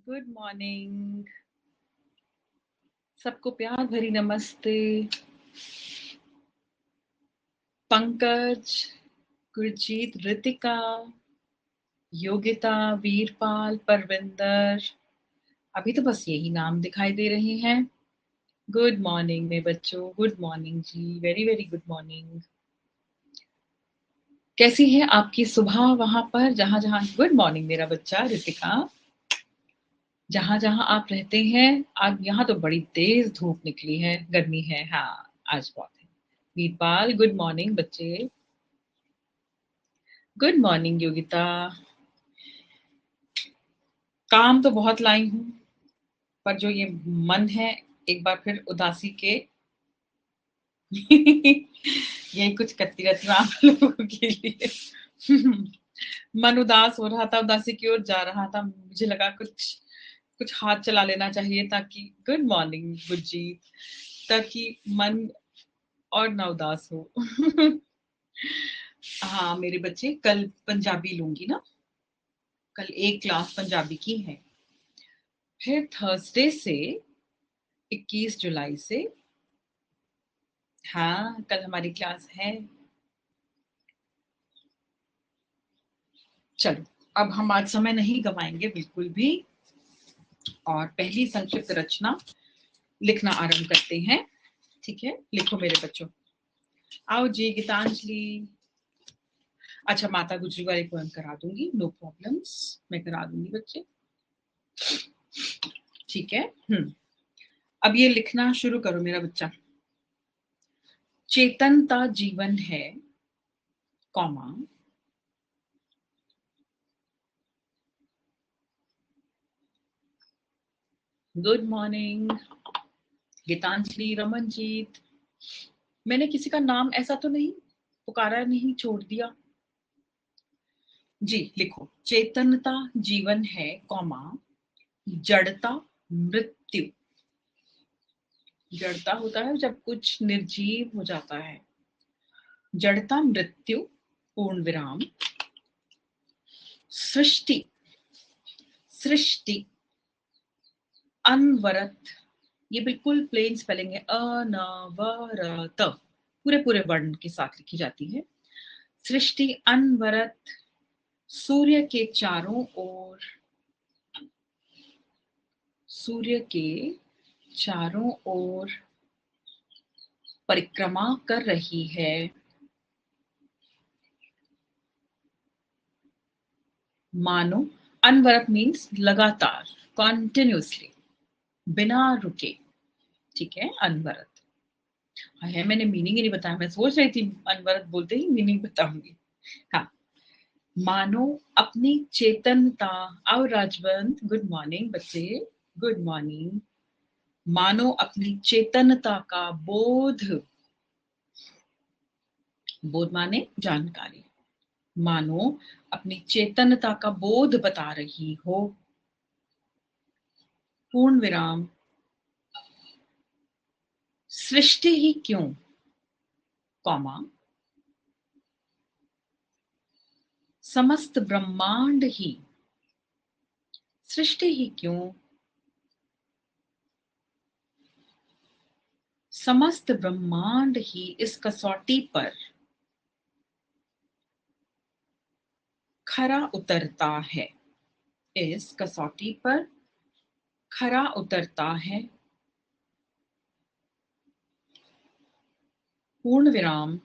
Good morning. सबको प्यार भरी नमस्ते। पंकज, गुरजीत, रितिका, योगिता, वीरपाल, परविंदर, अभी तो बस यही नाम दिखाई दे रहे हैं। गुड मॉर्निंग मेरे बच्चों, गुड मॉर्निंग जी, वेरी वेरी गुड मॉर्निंग। कैसी है आपकी सुबह वहां पर, जहां जहां गुड मॉर्निंग मेरा बच्चा रितिका, जहां जहां आप रहते हैं। आज यहाँ तो बड़ी तेज धूप निकली है, गर्मी है। हाँ, आज बहुत है। वीरपाल, गुड मॉर्निंग बच्चे। Good morning Yogita. काम तो बहुत लाई हूँ, पर जो ये मन है, एक बार फिर उदासी के यही कुछ करती रहती हूँ आप लोगों के लिए। मन उदास हो रहा था, उदासी की ओर जा रहा था। मुझे लगा कुछ कुछ हाथ चला लेना चाहिए, ताकि गुड मॉर्निंग गुज्जी, ताकि मन और ना उदास हो। हाँ मेरे बच्चे, कल पंजाबी लूंगी ना। कल एक क्लास पंजाबी की है। फिर थर्सडे से 21 जुलाई से, हाँ कल हमारी क्लास है। चलो, अब हम आज समय नहीं गवाएंगे बिल्कुल भी, और पहली संक्षिप्त रचना लिखना आरंभ करते हैं। ठीक है, लिखो मेरे बच्चों। आओ जी गीतांजलि। अच्छा, माता गुजरी वाली पोएम करा दूंगी, नो प्रॉब्लम्स, मैं करा दूंगी बच्चे। ठीक है। अब ये लिखना शुरू करो मेरा बच्चा। चेतनता जीवन है, comma, good morning Geetanjali, Ramanjeet. मैंने किसी का नाम ऐसा तो नहीं पुकारा, नहीं छोड़ दिया जी। लिखो, चेतनता जीवन है, कॉमा, जड़ता मृत्यु। जड़ता होता है जब कुछ निर्जीव हो जाता है। जड़ता मृत्यु, पूर्ण विराम, सृष्टि, सृष्टि, अनवरत। ये बिल्कुल प्लेन स्पेलिंग है, अनवरत, पूरे पूरे वर्ण के साथ लिखी जाती है। सृष्टि अनवरत, सूर्य के चारों ओर, सूर्य के चारों ओर परिक्रमा कर रही है। मानो, अनवरत मीन्स लगातार, कॉन्टिन्यूसली, बिना रुके। ठीक है, अनवरत है। मैंने मीनिंग ही नहीं बताया, मैं सोच रही थी अनवरत बोलते ही मीनिंग बताऊंगी। हाँ, मानो अपनी चेतनता। आओ राजवंत, गुड मॉर्निंग बच्चे, गुड मॉर्निंग। मानो अपनी चेतनता का बोध, बोध माने जानकारी, मानो अपनी चेतनता का बोध बता रही हो, पूर्ण विराम, सृष्टि ही क्यों, कॉमा, समस्त ब्रह्मांड ही, सृष्टि ही क्यों, समस्त ब्रह्मांड ही इस कसौटी पर खरा उतरता है, इस कसौटी पर खरा उतरता है, पूर्ण विराम,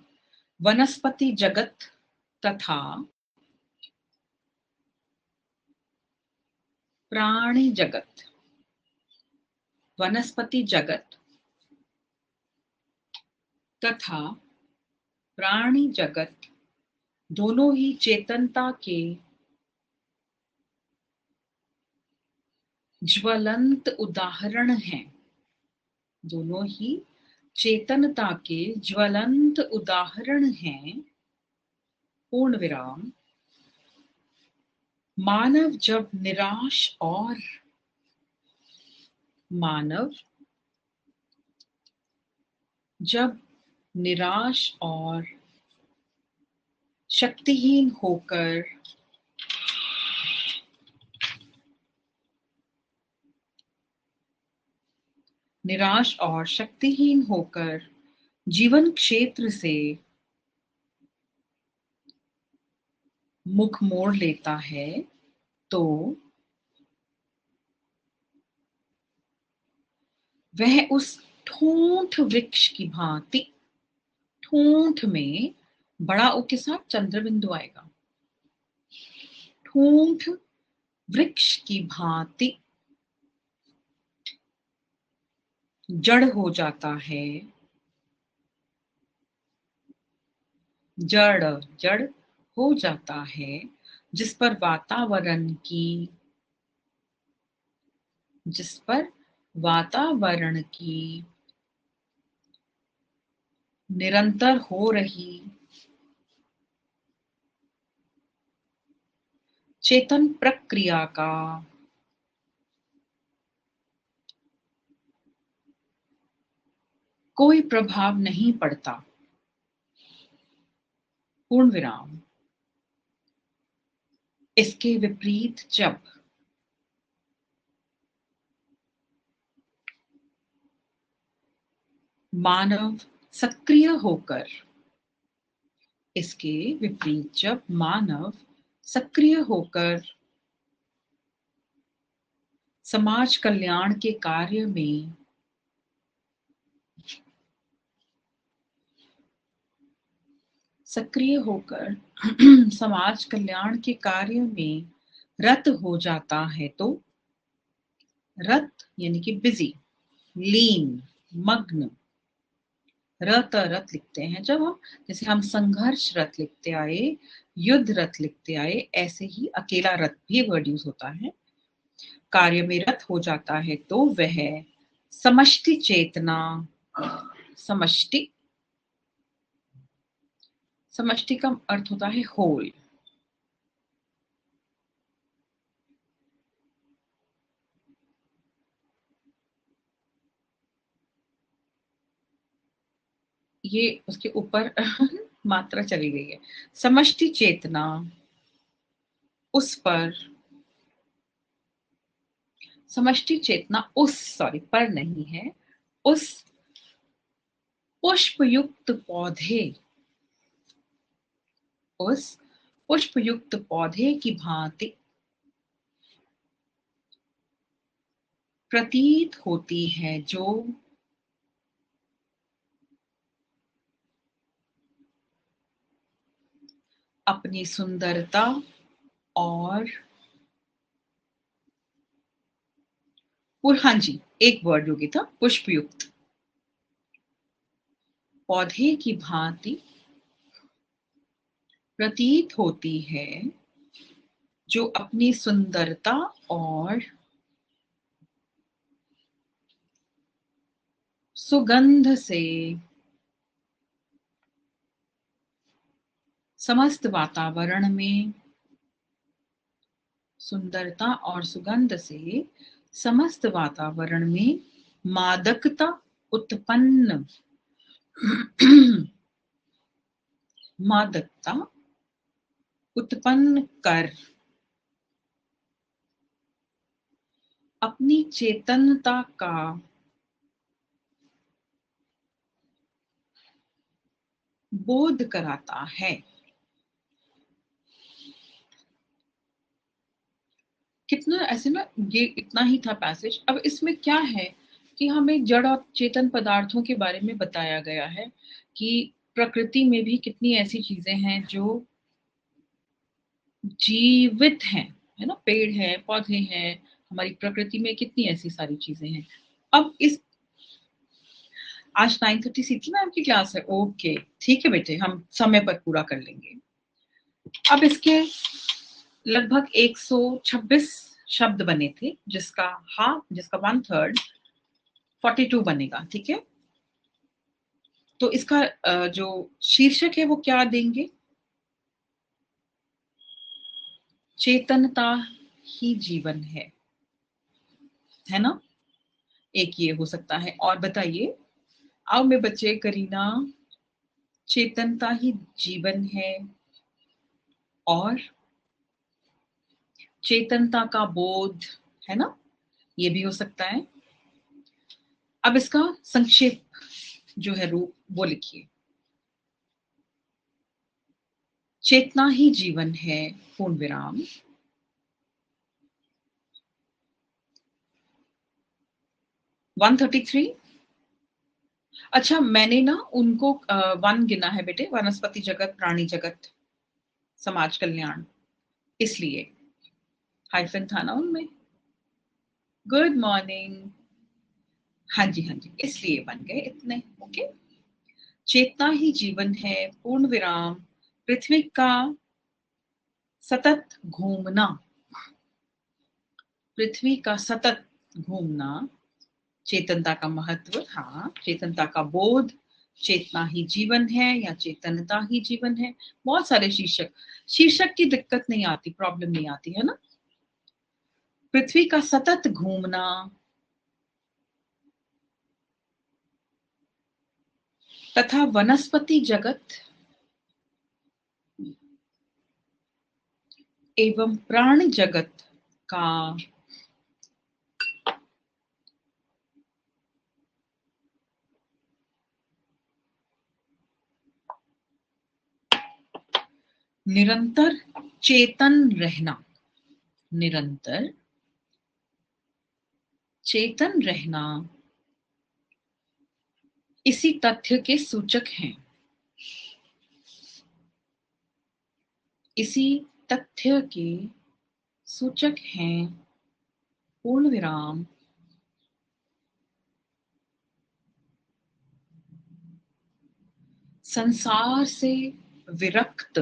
वनस्पति जगत तथा प्राणी जगत, वनस्पति जगत तथा प्राणी जगत दोनों ही चेतनता के ज्वलंत उदाहरण हैं। दोनों ही चेतनता के ज्वलंत उदाहरण हैं, पूर्ण विराम। मानव जब निराश और, मानव जब निराश और शक्तिहीन होकर निराश और शक्तिहीन होकर जीवन क्षेत्र से मुख मोड़ लेता है तो वह उस ठूंठ वृक्ष की भांति, ठूंठ में बड़ा ऊ के साथ चंद्र बिंदु आएगा, ठूंठ वृक्ष की भांति जड़ हो जाता है, जड़ जड़ हो जाता है, जिस पर वातावरण की निरंतर हो रही चेतन प्रक्रिया का कोई प्रभाव नहीं पड़ता। पूर्ण विराम। इसके विपरीत जब मानव सक्रिय होकर, इसके विपरीत जब मानव सक्रिय होकर समाज कल्याण के कार्य में सक्रिय होकर समाज कल्याण के कार्य में रत हो जाता है तो रत यानी कि बिजी, लीन, मग्न, रत रत लिखते हैं जब हम, जैसे हम संघर्ष रत लिखते आए, युद्ध रत लिखते आए, ऐसे ही अकेला रत भी वर्ड यूज होता है। कार्य में रत हो जाता है तो वह समष्टि चेतना, समष्टि, समष्टि का अर्थ होता है होल, ये उसके ऊपर मात्रा चली गई है। समष्टि चेतना उस पर, समष्टि चेतना उस, सॉरी पर नहीं है, उस पुष्पयुक्त पौधे, उस पुष्पयुक्त पौधे की भांति प्रतीत होती है जो अपनी सुंदरता और हाँ जी, एक वर्ड योगी था, पुष्पयुक्त पौधे की भांति प्रतीत होती है जो अपनी सुंदरता और सुगंध से समस्त वातावरण में, सुंदरता और सुगंध से समस्त वातावरण में मादकता उत्पन्न मादकता उत्पन्न कर अपनी चेतनता का बोध कराता है। कितना ऐसे ना, ये इतना ही था पैसेज। अब इसमें क्या है कि हमें जड़ और चेतन पदार्थों के बारे में बताया गया है कि प्रकृति में भी कितनी ऐसी चीजें हैं जो जीवित हैं, है ना, पेड़ है, पौधे हैं, हमारी प्रकृति में कितनी ऐसी सारी चीजें हैं। अब इस आज 9:30 सीखी मैम की क्लास है, ओके ठीक है बेटे, हम समय पर पूरा कर लेंगे। अब इसके लगभग 126 शब्द बने थे, जिसका हाफ, जिसका 1/3 42 बनेगा, ठीक है। तो इसका जो शीर्षक है वो क्या देंगे? चेतनता ही जीवन है ना? एक ये हो सकता है। और बताइए, आओ मेरे बच्चे, करीना, चेतनता ही जीवन है और चेतनता का बोध, है ना? ये भी हो सकता है। अब इसका संक्षेप जो है रूप वो लिखिए। चेतना ही जीवन है, पूर्ण विराम। वन 33। अच्छा, मैंने ना उनको वन गिना है बेटे, वनस्पति जगत, प्राणी जगत, समाज कल्याण, इसलिए हाइफन था ना उनमें। Good morning. हाँ जी, हाँ जी, इसलिए बन गए इतने। ओके। चेतना ही जीवन है, पूर्ण विराम। पृथ्वी का सतत घूमना, पृथ्वी का सतत घूमना, चेतनता का महत्व, हाँ, चेतनता का बोध, चेतना ही जीवन है या चेतनता ही जीवन है। बहुत सारे शीर्षक, शीर्षक की दिक्कत नहीं आती, प्रॉब्लम नहीं आती है ना। पृथ्वी का सतत घूमना, तथा वनस्पति जगत एवं प्राण जगत का निरंतर चेतन रहना, निरंतर चेतन रहना इसी तथ्य के सूचक हैं, इसी तथ्य के सूचक हैं, पूर्ण विराम। संसार से विरक्त,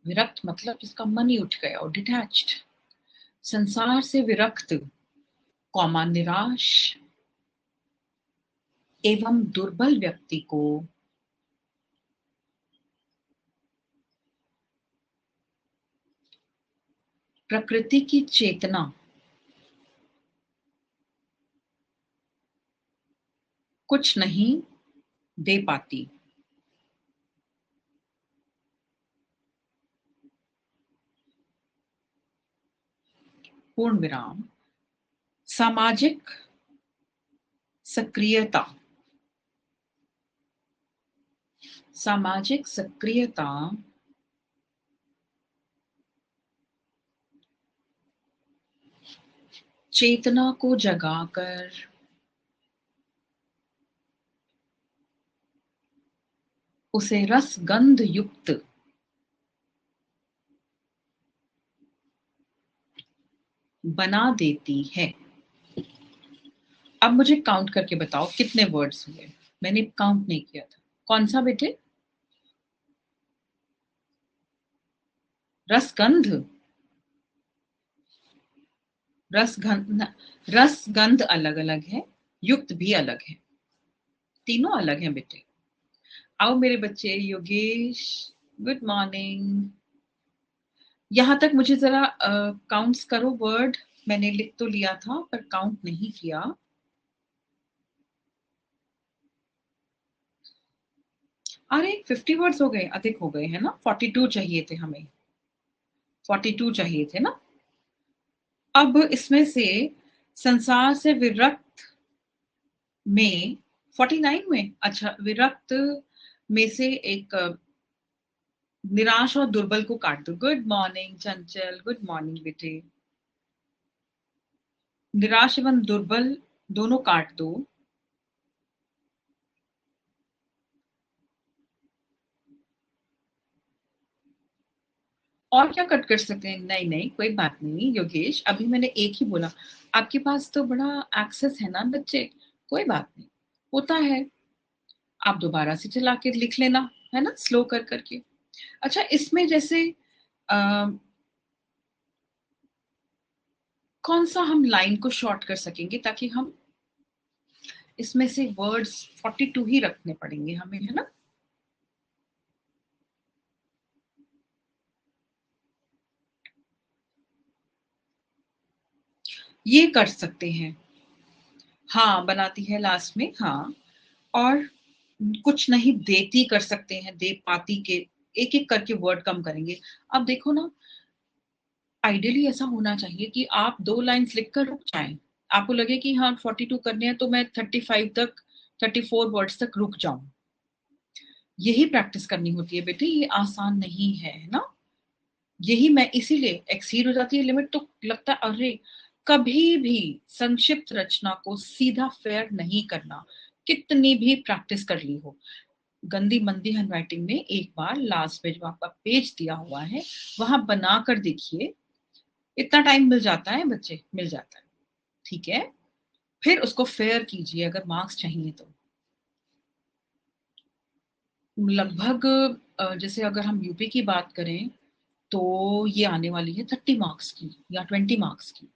विरक्त मतलब जिसका मन ही उठ गया और डिटैच्ड, संसार से विरक्त, कौमा निराश एवं दुर्बल व्यक्ति को प्रकृति की चेतना कुछ नहीं दे पाती। पूर्ण विराम। सामाजिक सक्रियता, सामाजिक सक्रियता चेतना को जगाकर उसे रसगंध युक्त बना देती है। अब मुझे काउंट करके बताओ कितने वर्ड्स हुए, मैंने काउंट नहीं किया था। कौन सा बेटे? रसगंध, रसगंध, रसगंध अलग अलग है, युक्त भी अलग है, तीनों अलग हैं बेटे। आओ मेरे बच्चे, योगेश, गुड मॉर्निंग। यहां तक मुझे जरा काउंट्स करो वर्ड, मैंने लिख तो लिया था पर काउंट नहीं किया। अरे 50 वर्ड्स हो गए, अधिक हो गए है ना, 42 चाहिए थे हमें, 42 चाहिए थे ना। अब इसमें से संसार से विरक्त में 49 में, अच्छा विरक्त में से एक निराश और दुर्बल को काट दो। गुड मॉर्निंग चंचल, गुड मॉर्निंग बेटे। निराश एवं दुर्बल दोनों काट दो। और क्या कट कर सकते हैं? नहीं नहीं, कोई बात नहीं योगेश, अभी मैंने एक ही बोला। आपके पास तो बड़ा एक्सेस है ना बच्चे, कोई बात नहीं, होता है। आप दोबारा से चला के लिख लेना, है ना, स्लो कर करके। अच्छा, इसमें जैसे कौन सा हम लाइन को शॉर्ट कर सकेंगे ताकि हम इसमें से वर्ड्स 42 ही रखने पड़ेंगे हमें, है ना। ये कर सकते हैं, हाँ बनाती है लास्ट में, हाँ। और कुछ नहीं देती कर सकते हैं, दे पाती के, एक एक करके वर्ड कम करेंगे। अब देखो ना, आइडियली ऐसा होना चाहिए कि आप 2 लाइन्स लिखकर रुक जाएं, आपको लगे कि हाँ 42 करने हैं तो मैं 35 तक, 34 वर्ड्स तक रुक जाऊं। यही प्रैक्टिस करनी होती है बेटे, ये आसान नहीं है ना। यही मैं इसीलिए एक्सीड हो जाती है लिमिट तो लगता है अरे, कभी भी संक्षिप्त रचना को सीधा फेयर नहीं करना, कितनी भी प्रैक्टिस कर ली हो। गंदी मंदी हैंडराइटिंग में एक बार लास्ट पे जो आपका पेज दिया हुआ है वहां बना कर देखिए, इतना टाइम मिल जाता है बच्चे, मिल जाता है, ठीक है। फिर उसको फेयर कीजिए अगर मार्क्स चाहिए तो। लगभग जैसे अगर हम यूपी की बात करें तो ये आने वाली है 30 मार्क्स की या 20 मार्क्स की।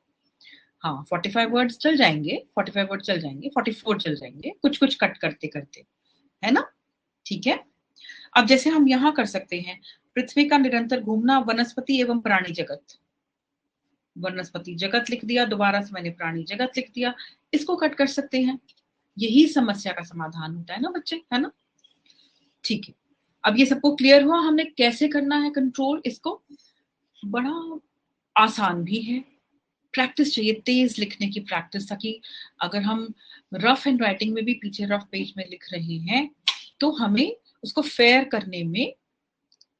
हाँ 45 वर्ड्स चल जाएंगे, 45 वर्ड चल जाएंगे, 44 चल जाएंगे, कुछ कुछ कट करते करते, है ना, ठीक है। अब जैसे हम यहाँ कर सकते हैं, पृथ्वी का निरंतर घूमना, वनस्पति एवं प्राणी जगत। वनस्पति जगत लिख दिया, दोबारा से मैंने प्राणी जगत लिख दिया, इसको कट कर सकते हैं। यही समस्या का समाधान होता है ना बच्चे, है ना, ठीक है। अब ये सबको क्लियर हुआ हमने कैसे करना है कंट्रोल इसको। बड़ा आसान भी है, प्रैक्टिस चाहिए, तेज लिखने की प्रैक्टिस, ताकि अगर हम रफ हैंड राइटिंग में भी पीछे रफ पेज में लिख रहे हैं तो हमें उसको फेयर करने में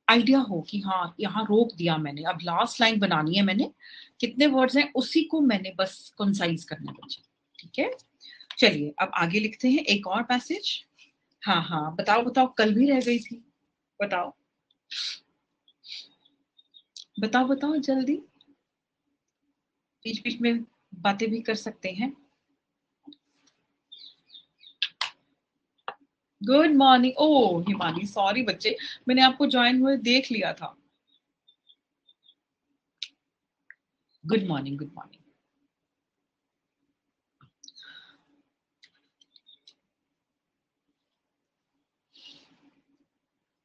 आइडिया हो कि हाँ यहाँ रोक दिया मैंने, अब लास्ट लाइन बनानी है मैंने, कितने वर्ड्स हैं उसी को मैंने बस कंसाइज करना है बच्चे, ठीक है। चलिए अब आगे लिखते हैं एक और पैसेज। हाँ हाँ बताओ बताओ, कल भी रह गई थी, बताओ बताओ बताओ जल्दी, बीच बीच में बातें भी कर सकते हैं। गुड मॉर्निंग, ओ हिमानी सॉरी बच्चे, मैंने आपको ज्वाइन हुए देख लिया था। Good morning good morning.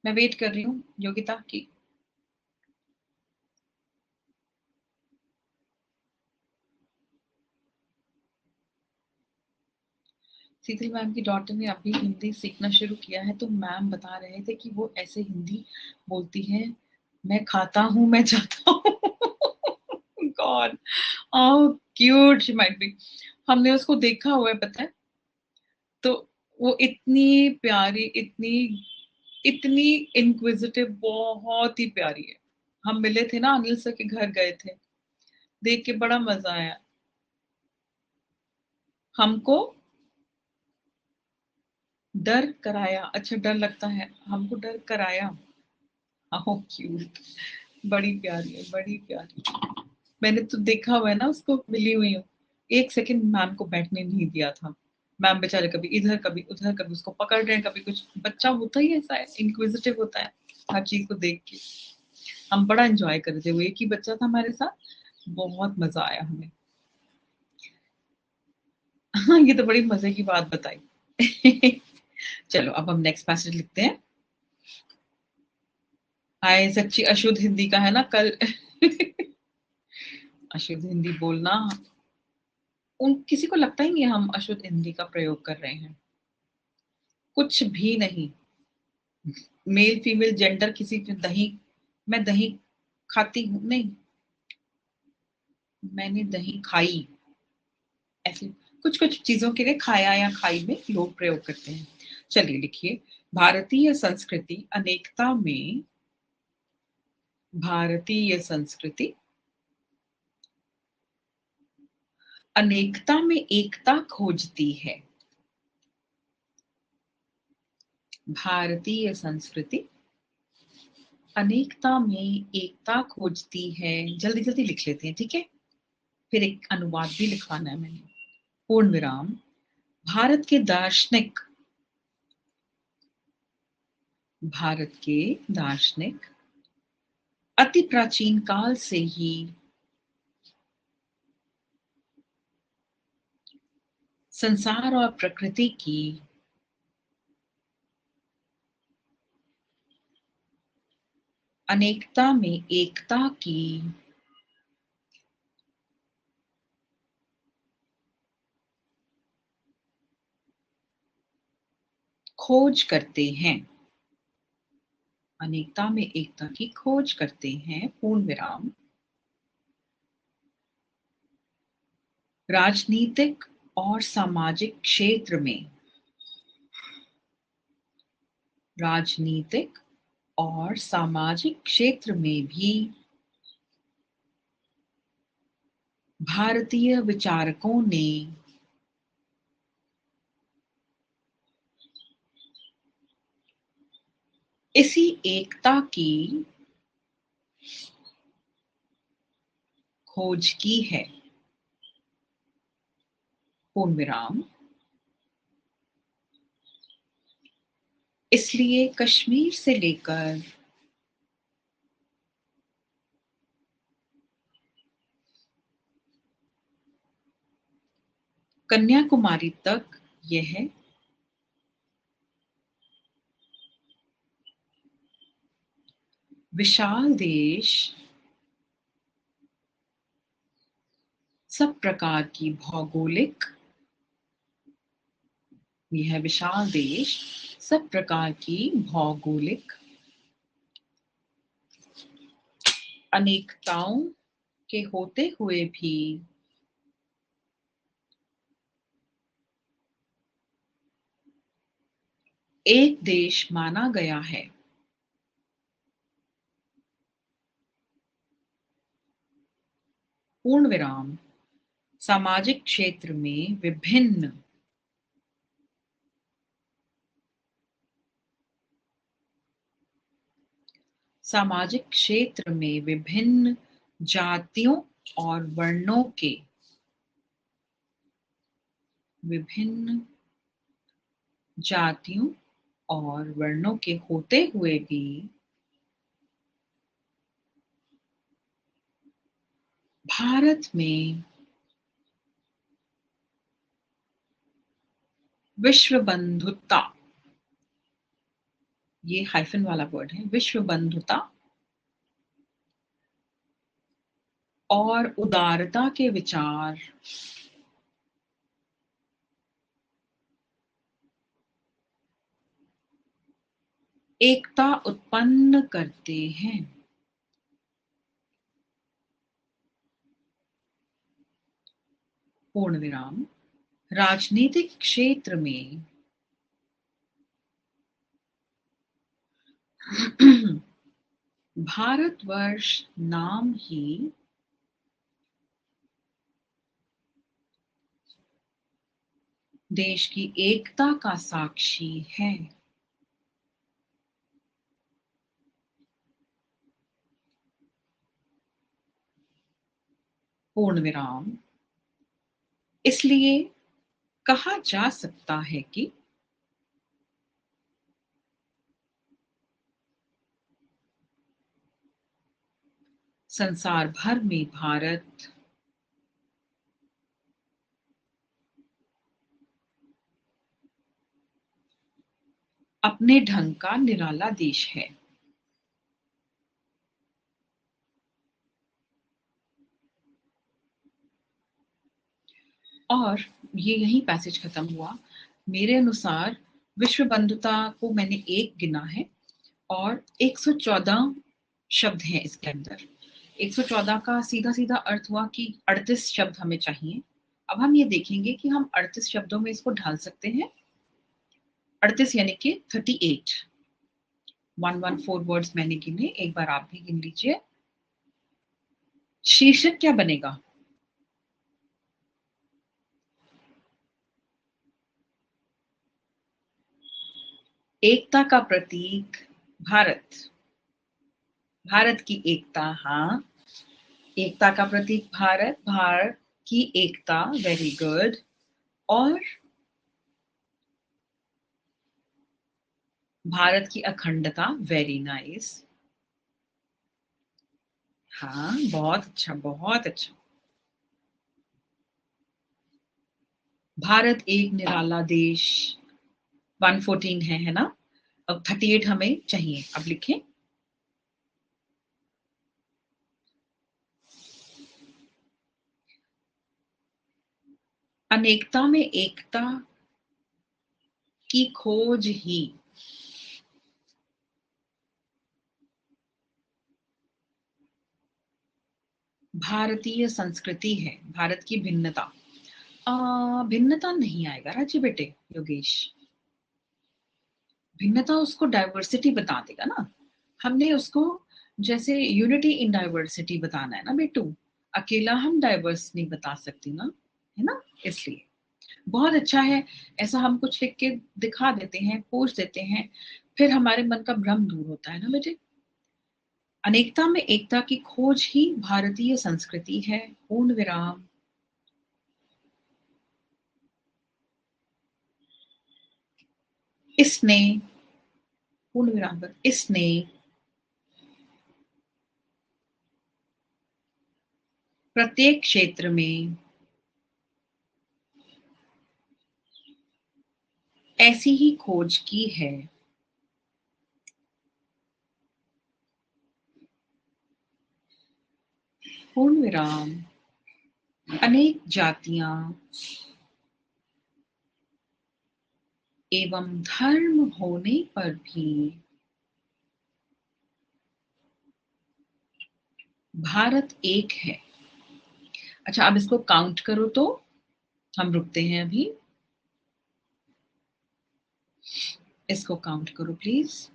मैं वेट कर रही हूँ योगिता की। शीतल मैम की डॉटर ने अभी हिंदी सीखना शुरू किया है, तो मैम बता रहे थे कि वो ऐसे हिंदी बोलती है, मैं खाता हूँ मैं जाता हूँ God, how cute she might be. हमने उसको देखा हुआ है पता है, तो वो इतनी प्यारी, इतनी इतनी इंक्विजिटिव, बहुत ही प्यारी है। हम मिले थे ना, अनिल सर के घर गए थे, देख के बड़ा मजा आया हमको। डर कराया, अच्छा डर लगता है, हमको डर कराया, हाउ क्यूट, बड़ी प्यारी है बड़ी प्यारी। मैंने तो देखा हुआ है ना उसको, मिली हुई हूँ, एक सेकंड मैम को बैठने नहीं दिया था। मैम बेचारे कभी इधर कभी उधर, कभी उसको पकड़ रहे हैं, कभी कुछ, बच्चा होता ही ऐसा है, इंक्विजिटिव होता है हर चीज को देख के। हम बड़ा एंजॉय कर रहे थे, वो एक ही बच्चा था हमारे साथ, बहुत मजा आया हमें। हाँ ये तो बड़ी मजे की बात बताई। चलो अब हम नेक्स्ट पैसेज लिखते हैं। हाय सच्ची अशुद्ध हिंदी का है ना कल। अशुद्ध हिंदी बोलना, उन किसी को लगता ही नहीं है हम अशुद्ध हिंदी का प्रयोग कर रहे हैं, कुछ भी नहीं। मेल फीमेल जेंडर किसी के, दही, मैं दही खाती हूँ नहीं, मैंने दही खाई, ऐसे कुछ कुछ चीजों के लिए खाया या खाई में लोग प्रयोग करते हैं। चलिए लिखिए, भारतीय संस्कृति अनेकता में, भारतीय संस्कृति अनेकता में एकता खोजती है। भारतीय संस्कृति अनेकता में एकता खोजती है, जल्दी जल्दी लिख लेते हैं ठीक है, फिर एक अनुवाद भी लिखवाना है मैंने। पूर्ण विराम, भारत के दार्शनिक, भारत के दार्शनिक अति प्राचीन काल से ही संसार और प्रकृति की अनेकता में एकता की खोज करते हैं, अनेकता में एकता की खोज करते हैं, पूर्ण विराम। राजनीतिक और सामाजिक क्षेत्र में, राजनीतिक और सामाजिक क्षेत्र में भी भारतीय विचारकों ने इसी एकता की खोज की है। पूर्ण विराम। इसलिए कश्मीर से लेकर कन्याकुमारी तक यह विशाल देश सब प्रकार की भौगोलिक, यह विशाल देश सब प्रकार की भौगोलिक अनेकताओं के होते हुए भी एक देश माना गया है। पूर्ण विराम। सामाजिक क्षेत्र में विभिन्न सामाजिक क्षेत्र में विभिन्न जातियों और वर्णों के विभिन्न जातियों और वर्णों के होते हुए भी भारत में विश्व बंधुता, ये हाइफन वाला वर्ड है, विश्व बंधुता और उदारता के विचार एकता उत्पन्न करते हैं। पूर्ण विराम। राजनीतिक क्षेत्र में भारतवर्ष नाम ही देश की एकता का साक्षी है। पूर्ण विराम। इसलिए कहा जा सकता है कि संसार भर में भारत अपने ढंग का निराला देश है। और ये यही पैसेज खत्म हुआ। मेरे अनुसार विश्व बंधुता को मैंने एक गिना है और 114 शब्द हैं इसके अंदर। 114 का सीधा सीधा अर्थ हुआ कि 38 शब्द हमें चाहिए। अब हम ये देखेंगे कि हम 38 शब्दों में इसको ढाल सकते हैं। 38 यानी कि 38। 114 वर्ड्स मैंने गिने, एक बार आप भी गिन लीजिए। शीर्षक क्या बनेगा? एकता का प्रतीक भारत, भारत की एकता। हाँ, एकता का प्रतीक भारत, भारत की एकता। Very good. और भारत की अखंडता। Very nice. हाँ, बहुत अच्छा, बहुत अच्छा। भारत एक निराला देश। 114 है ना? अब 38 हमें चाहिए। अब लिखें। अनेकता में एकता की खोज ही भारतीय संस्कृति है, भारत की भिन्नता। भिन्नता नहीं आएगा राजी बेटे योगेश, भिन्नता उसको डाइवर्सिटी बता देगा ना। हमने उसको जैसे यूनिटी इन डाइवर्सिटी बताना है ना बेटू, अकेला हम डाइवर्स नहीं बता सकती ना, है ना, इसलिए बहुत अच्छा है। ऐसा हम कुछ लिख के दिखा देते हैं, पूछ देते हैं, फिर हमारे मन का भ्रम दूर होता है ना बेटे। अनेकता में एकता की खोज ही भारतीय संस्कृति है, पूर्ण विराम। इसने, पूर्ण विराम पर, इसने प्रत्येक क्षेत्र में ऐसी ही खोज की है। पूर्ण विराम, अनेक जातियां एवं धर्म होने पर भी भारत एक है। अच्छा, अब इसको काउंट करो तो हम रुकते हैं अभी, इसको काउंट करो प्लीज।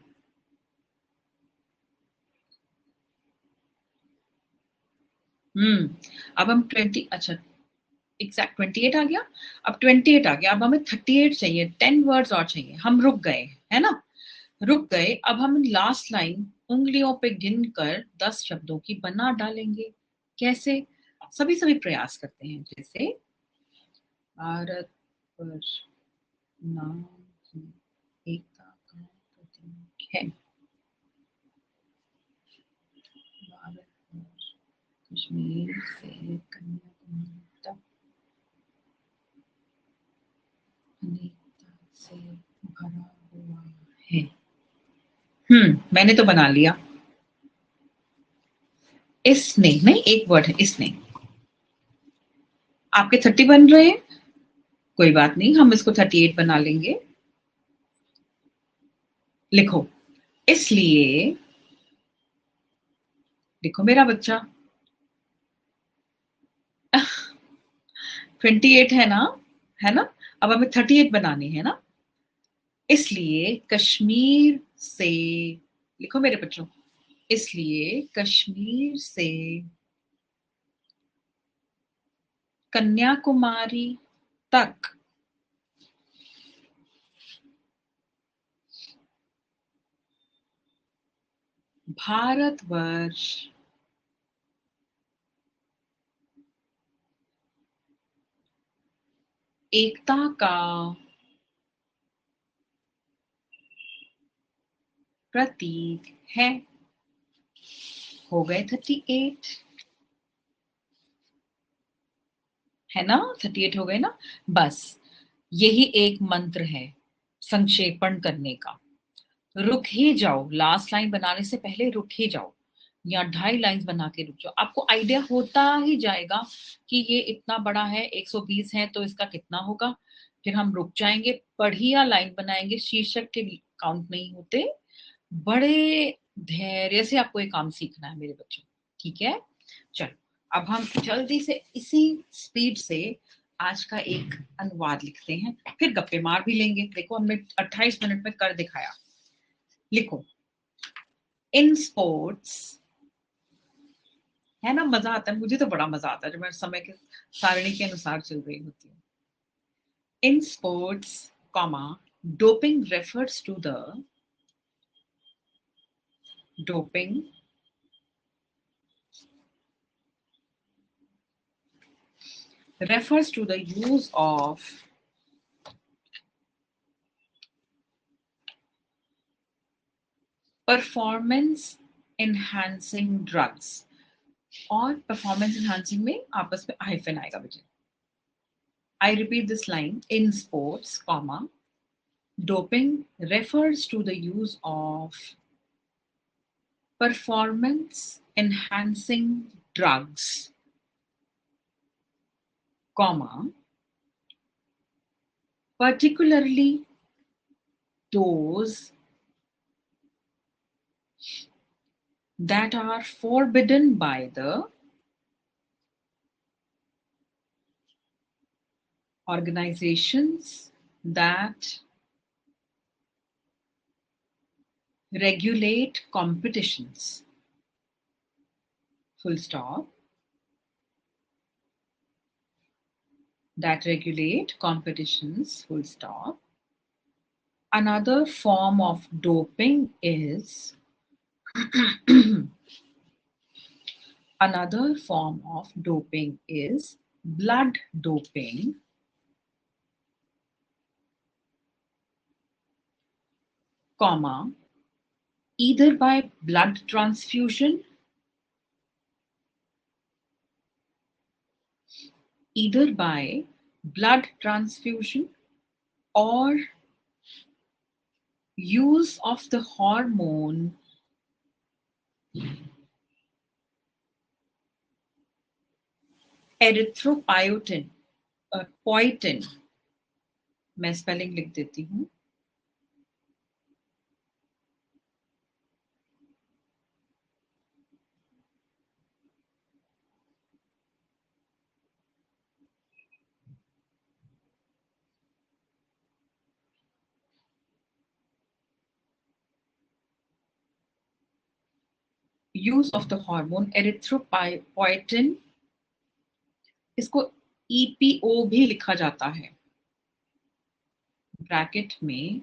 अब हम 20, अच्छा एग्जैक्ट 28 आ गया। अब 28 आ गया, अब हमें 38 चाहिए, 10 वर्ड्स और चाहिए। हम रुक गए, है ना, रुक गए। अब हम लास्ट लाइन उंगलियों पे गिनकर 10 शब्दों की बना डालेंगे। कैसे? सभी सभी प्रयास करते हैं। जैसे भारत पर नाम की एकता का प्रतीक है, भारत पर कश्मीर से कन्याकुमारी तक अनेकता से भरा हुआ है। मैंने तो बना लिया। इसने नहीं, एक वर्ड है इसने। आपके 30 बन रहे हैं, कोई बात नहीं, हम इसको 38 बना लेंगे। लिखो, इसलिए, लिखो मेरा बच्चा। 28 है ना, है ना। अब हमें 38 बनानी है ना। इसलिए कश्मीर से, लिखो मेरे बच्चों, इसलिए कश्मीर से कन्याकुमारी तक भारतवर्ष एकता का प्रतीक है। हो गए 38, है ना, 38 हो गए ना। बस यही एक मंत्र है संक्षेपण करने का। रुक ही जाओ, लास्ट लाइन बनाने से पहले रुक ही जाओ, या 2.5 लाइन बना के रुक जाओ। आपको आइडिया होता ही जाएगा कि ये इतना बड़ा है, 120 है तो इसका कितना होगा। फिर हम रुक जाएंगे, बढ़िया लाइन बनाएंगे, शीर्षक के काउंट नहीं होते। बड़े धैर्य से आपको ये काम सीखना है मेरे बच्चों, ठीक है। चलो, अब हम जल्दी से इसी स्पीड से आज का एक अनुवाद लिखते हैं, फिर गप्पे मार भी लेंगे। देखो, हमने 28 मिनट में कर दिखाया। लिखो, इन स्पोर्ट्स, है ना, मजा आता है, मुझे तो बड़ा मजा आता है जब मैं समय के सारणी के अनुसार चल रही होती हूँ। In sports, comma, doping refers to the, doping refers to the use of performance enhancing drugs, और performance enhancing में आपस में हाइफन आएगा बेटे। I repeat this line, in sports, comma, doping refers to the use of performance enhancing drugs, comma, particularly those that are forbidden by the organizations that regulate competitions, full stop, that regulate competitions, full stop. Another form of doping is another form of doping is blood doping, comma, either by blood transfusion, either by blood transfusion or use of the hormone एरिथ्रोपायोटिन पोइटिन, मैं spelling लिख देती हूँ, use of the hormone erythropoietin, इसको EPO भी लिखा जाता है, bracket में,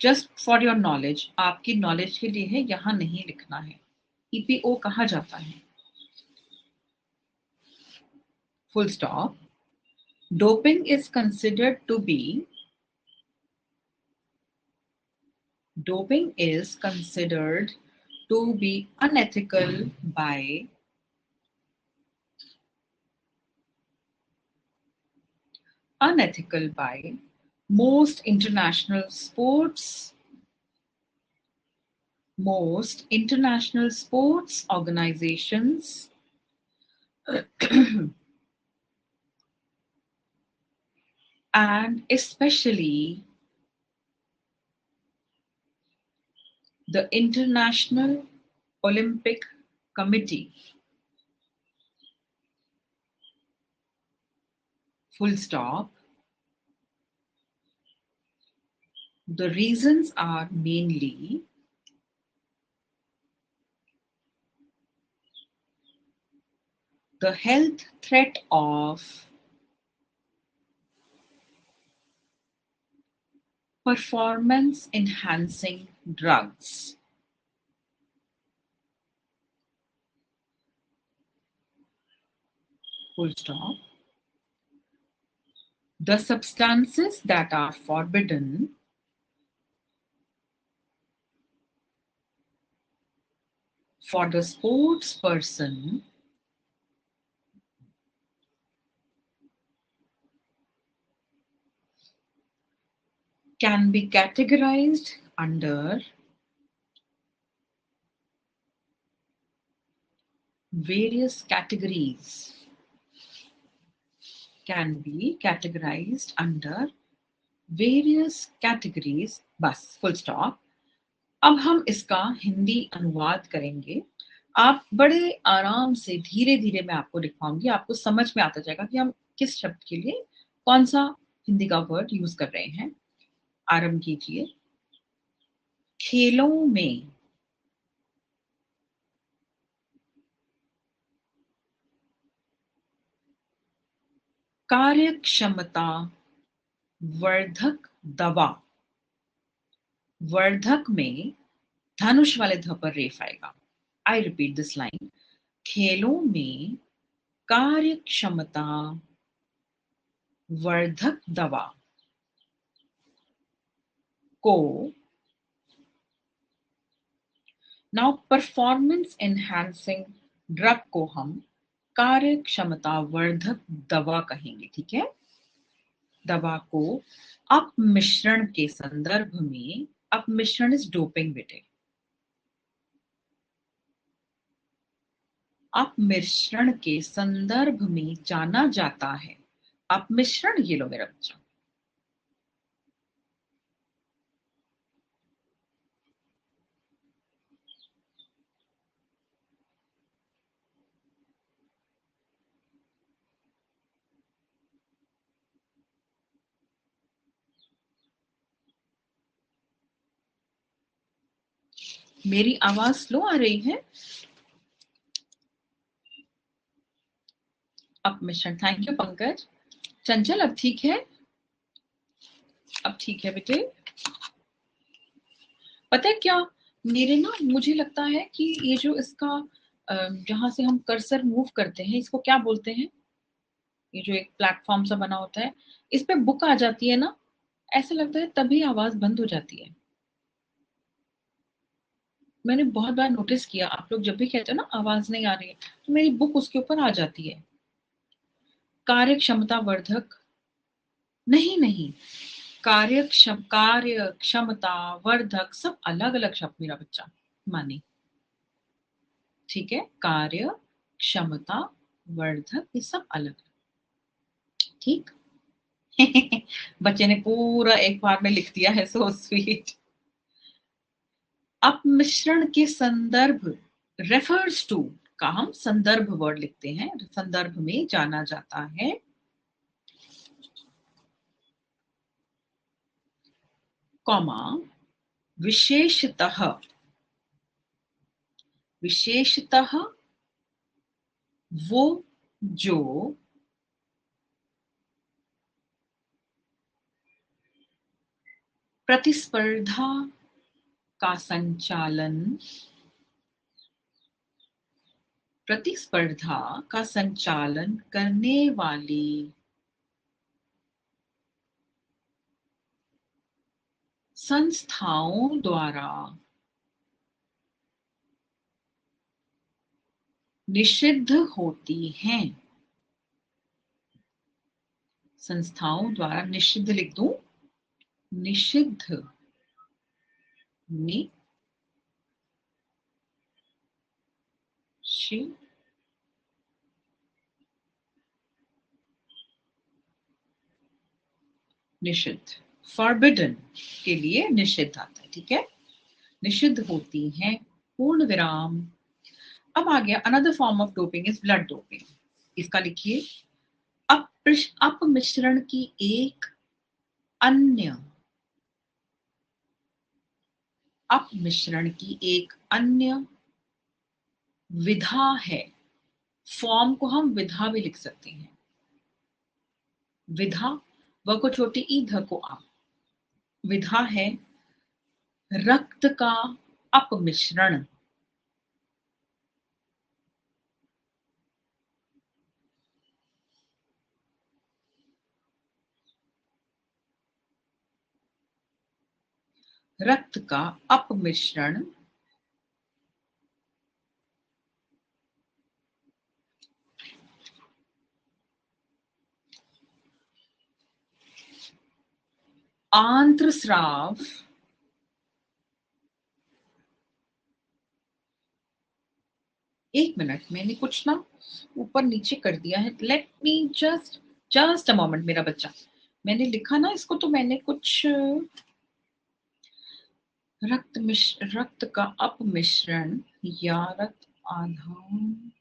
जस्ट फॉर योर नॉलेज, आपकी नॉलेज के लिए है, यहां नहीं लिखना है। ईपीओ कहा जाता है, full stop. Doping is considered to be unethical by most international sports organizations and especially the International Olympic Committee, full stop. The reasons are mainly the health threat of performance enhancing drugs, full stop. The substances that are forbidden for the sports person can be categorized under various categories, बस full stop. अब हम इसका हिंदी अनुवाद करेंगे। आप बड़े आराम से धीरे धीरे मैं आपको दिखाऊंगी, आपको समझ में आता जाएगा कि हम किस शब्द के लिए कौन सा हिंदी का वर्ड यूज कर रहे हैं। आरंभ कीजिए। खेलों में कार्यक्षमता वर्धक दवा, वर्धक में धनुष वाले ध पर रेफ आएगा। आई रिपीट दिस लाइन, खेलों में कार्यक्षमता वर्धक दवा को, नाउ परफॉर्मेंस एनहांसिंग ड्रग को हम कार्यक्षमता वर्धक दवा कहेंगे, ठीक है। दवा को अपमिश्रण के संदर्भ में, अपमिश्रण इज डोपिंग बेटे, अपमिश्रण के संदर्भ में जाना जाता है। अपमिश्रण, ये लो मेरा बच्चा, मेरी आवाज स्लो आ रही है? अब मिश्रण, थैंक यू पंकज। चंचल अब ठीक है? अब ठीक है बेटे। पता है क्या, मेरे ना मुझे लगता है कि ये जो इसका जहां से हम कर्सर मूव करते हैं, इसको क्या बोलते हैं, ये जो एक प्लेटफॉर्म सा बना होता है, इस पे बुक आ जाती है ना, ऐसा लगता है तभी आवाज बंद हो जाती है। मैंने बहुत बार नोटिस किया, आप लोग जब भी कहते हो ना आवाज नहीं आ रही है, तो मेरी बुक उसके ऊपर आ जाती है। कार्य क्षमता वर्धक, नहीं नहीं, कार्य क्षमता वर्धक सब अलग अलग शब्द मेरा बच्चा, माने, ठीक है, कार्य क्षमता वर्धक ये सब अलग, ठीक। बच्चे ने पूरा एक बार में लिख दिया है, सो स्वीट। अपमिश्रण के संदर्भ, रेफर्स टू का हम संदर्भ वर्ड लिखते हैं, संदर्भ में जाना जाता है, कॉमा, विशेषतः, विशेषतः वो जो प्रतिस्पर्धा का संचालन, प्रतिस्पर्धा का संचालन करने वाली संस्थाओं द्वारा निषिद्ध होती हैं। संस्थाओं द्वारा निषिद्ध लिख दूं, निषिद्ध, नि शि निषिद्ध, फॉरबिडन के लिए निषिद्ध आता है, ठीक है, निषिद्ध होती हैं, पूर्ण विराम। अब आ गया another form of doping is blood doping. इसका लिखिए, अपमिश्रण की एक अन्य, अपमिश्रण की एक अन्य विधा है, फॉर्म को हम विधा भी लिख सकते हैं, विधा, व को छोटी ई, ध को आ, विधा है रक्त का अपमिश्रण, रक्त का अपमिश्रण आंत्रस्राव, एक मिनट, मैंने कुछ ना ऊपर नीचे कर दिया है, let me just a moment मेरा बच्चा, मैंने लिखा ना इसको, तो मैंने कुछ रक्त का अपमिश्रण या रक्त आधान,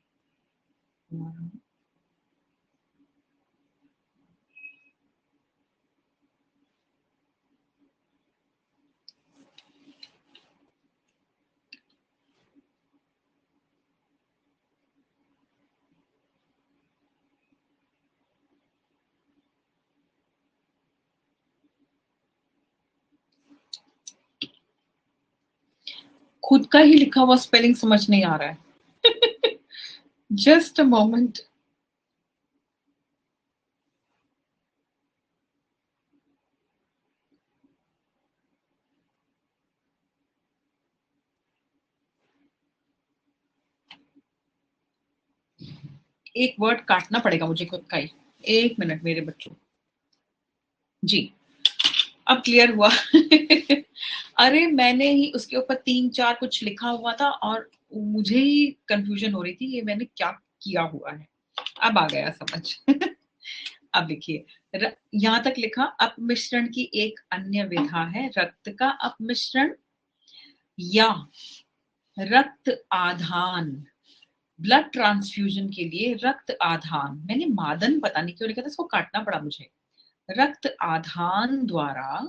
खुद का ही लिखा हुआ स्पेलिंग समझ नहीं आ रहा है। Just a moment. एक वर्ड काटना पड़ेगा मुझे खुद का ही, एक मिनट मेरे बच्चों। जी, अब क्लियर हुआ। अरे मैंने ही उसके ऊपर 3-4 कुछ लिखा हुआ था और मुझे ही कंफ्यूजन हो रही थी, ये मैंने क्या किया हुआ है। अब आ गया समझ। अब लिखिए, यहां तक लिखा, अपमिश्रण की एक अन्य विधा है रक्त का अपमिश्रण या रक्त आधान, ब्लड ट्रांसफ्यूजन के लिए रक्त आधान, मैंने मादन पता नहीं क्यों लिखा था, इसको काटना पड़ा मुझे, रक्त आधान द्वारा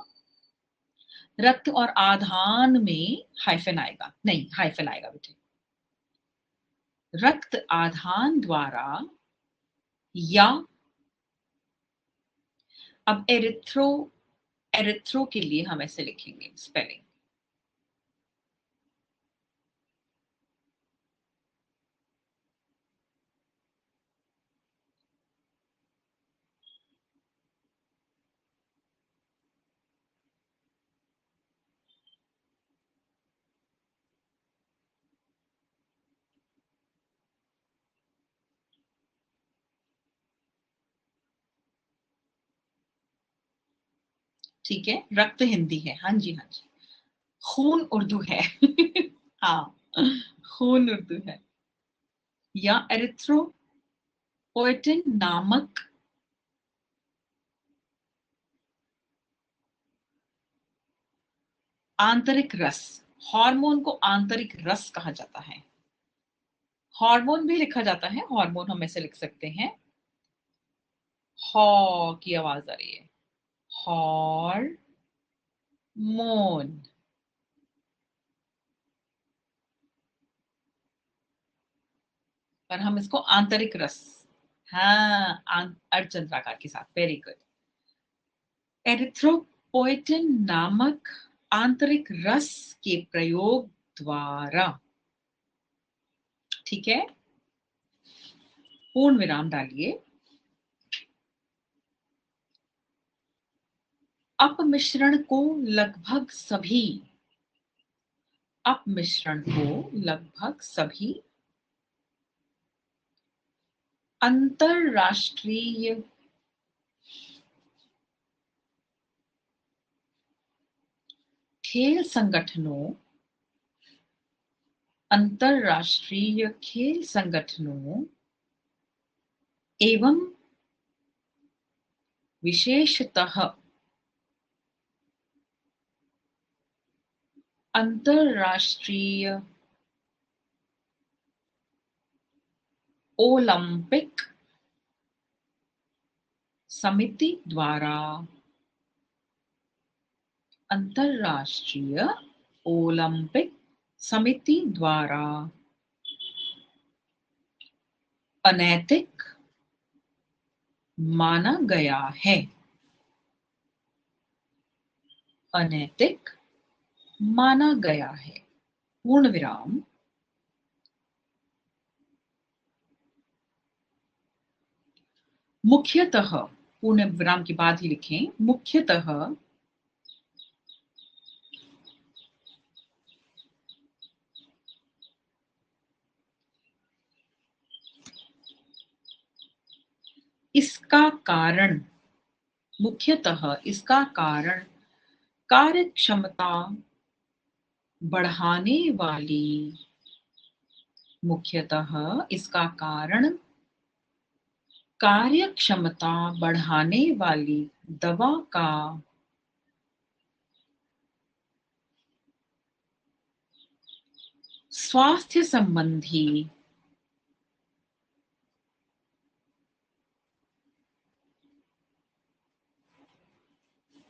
रक्त और आधान में हाइफन आएगा, नहीं हाइफन आएगा बेटे। रक्त आधान द्वारा या, अब एरिथ्रो, एरिथ्रो के लिए हम ऐसे लिखेंगे स्पेलिंग, ठीक है। रक्त हिंदी है, हाँ जी हाँ जी। खून उर्दू है हाँ, खून उर्दू है। या एरिथ्रोपोएटिन नामक आंतरिक रस, हार्मोन को आंतरिक रस कहा जाता है। हार्मोन भी लिखा जाता है, हार्मोन हम ऐसे लिख सकते हैं, हॉ की आवाज आ रही है, हार्मोन, पर हम इसको आंतरिक रस, हाँ अर्धचंद्राकार के साथ, वेरी गुड। एरिथ्रोपोएटिन नामक आंतरिक रस के प्रयोग द्वारा, ठीक है, पूर्ण विराम डालिए। अपमिश्रण को लगभग सभी, अपमिश्रण को लगभग सभी अंतरराष्ट्रीय खेल संगठनों, अंतरराष्ट्रीय खेल संगठनों एवं विशेषतः अंतरराष्ट्रीय ओलंपिक समिति द्वारा, अंतरराष्ट्रीय ओलंपिक समिति द्वारा अनैतिक माना गया है, अनैतिक माना गया है, पूर्ण विराम। मुख्यतः, पूर्ण विराम के बाद ही लिखें, मुख्यतः इसका कारण, मुख्यतः इसका कारण कार्यक्षमता बढ़ाने वाली, मुख्यतः इसका कारण कार्यक्षमता बढ़ाने वाली दवा का स्वास्थ्य संबंधी,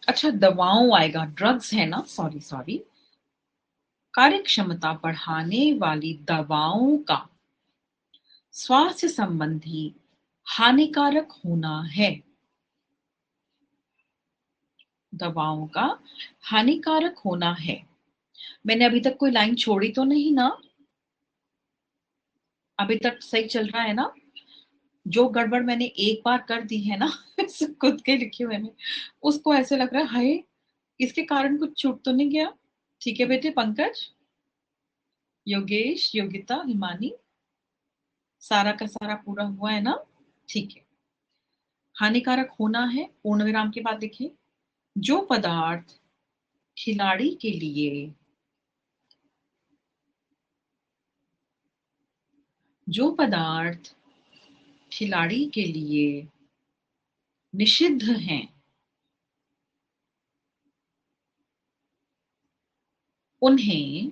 अच्छा दवाओं आएगा, ड्रग्स है ना, सॉरी सॉरी, कार्यक्षमता बढ़ाने वाली दवाओं का स्वास्थ्य संबंधी हानिकारक होना है, दवाओं का हानिकारक होना है। मैंने अभी तक कोई लाइन छोड़ी तो नहीं ना, अभी तक सही चल रहा है ना? जो गड़बड़ मैंने एक बार कर दी है ना खुद के लिखे हुए में, उसको ऐसे लग रहा है हाय इसके कारण कुछ छूट तो नहीं गया। ठीक है बेटे, पंकज, योगेश, योगिता, हिमानी, सारा का सारा पूरा हुआ है ना? ठीक है। हानिकारक होना है, पूर्ण विराम के बाद देखिए, जो पदार्थ खिलाड़ी के लिए, जो पदार्थ खिलाड़ी के लिए निषिद्ध हैं, उन्हें,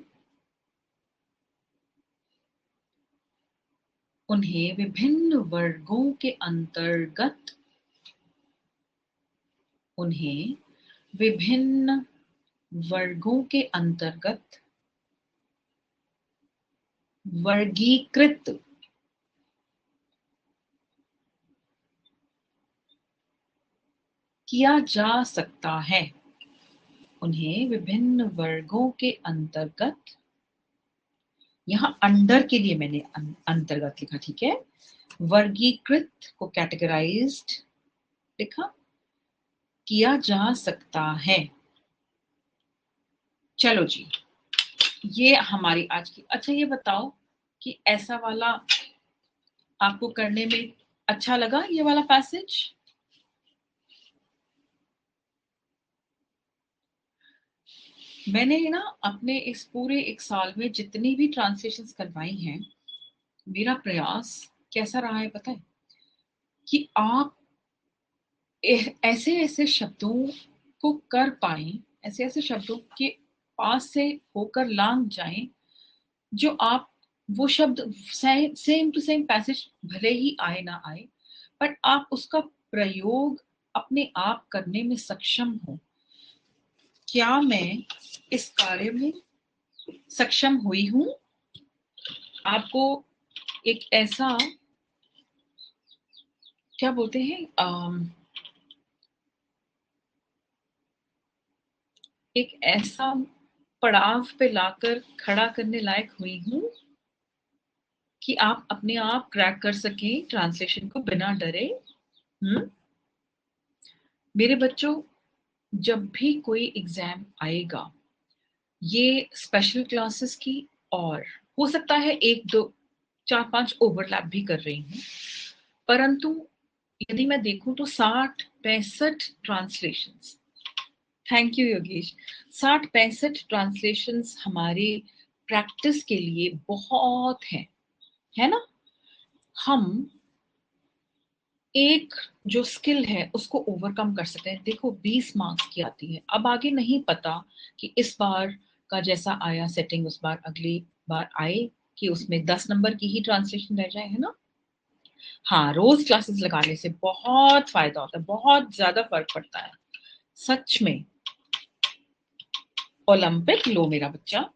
उन्हें विभिन्न वर्गों के अंतर्गत, उन्हें विभिन्न वर्गों के अंतर्गत वर्गीकृत किया जा सकता है। उन्हें विभिन्न वर्गों के अंतर्गत, यहां अंडर के लिए मैंने अंतर्गत लिखा, ठीक है, वर्गीकृत को कैटेगराइज्ड लिखा, किया जा सकता है। चलो जी, ये हमारी आज की। अच्छा ये बताओ कि ऐसा वाला आपको करने में अच्छा लगा, ये वाला पैसेज? मैंने ना अपने इस पूरे एक साल में जितनी भी ट्रांसलेशंस करवाई हैं, मेरा प्रयास कैसा रहा है पता है? कि आप ऐसे ऐसे शब्दों को कर पाए, ऐसे ऐसे शब्दों के पास से होकर लांग जाएं जो आप, वो शब्द सेम टू सेम पैसेज भले ही आए ना आए, बट आप उसका प्रयोग अपने आप करने में सक्षम हो। क्या मैं इस कार्य में सक्षम हुई हूं? आपको एक ऐसा, क्या बोलते हैं, एक ऐसा पड़ाव पे लाकर खड़ा करने लायक हुई हूं कि आप अपने आप क्रैक कर सकें ट्रांसलेशन को बिना डरे। हम्म। मेरे बच्चों, जब भी कोई एग्जाम आएगा, ये स्पेशल क्लासेस की, और हो सकता है एक दो चार पांच ओवरलैप भी कर रही हूँ, परंतु यदि मैं देखूं तो 60-65 translations, thank you Yogesh, 60-65 translations हमारे प्रैक्टिस के लिए बहुत है ना? हम एक जो स्किल है उसको ओवरकम कर सकते हैं। देखो 20 मार्क्स की आती है, अब आगे नहीं पता कि इस बार का जैसा आया सेटिंग उस बार अगली बार आए कि उसमें 10 नंबर की ही ट्रांसलेशन रह जाए, है ना? हाँ, रोज क्लासेस लगाने से बहुत फायदा होता है, बहुत ज्यादा फर्क पड़ता है सच में। ओलंपिक लो मेरा बच्चा।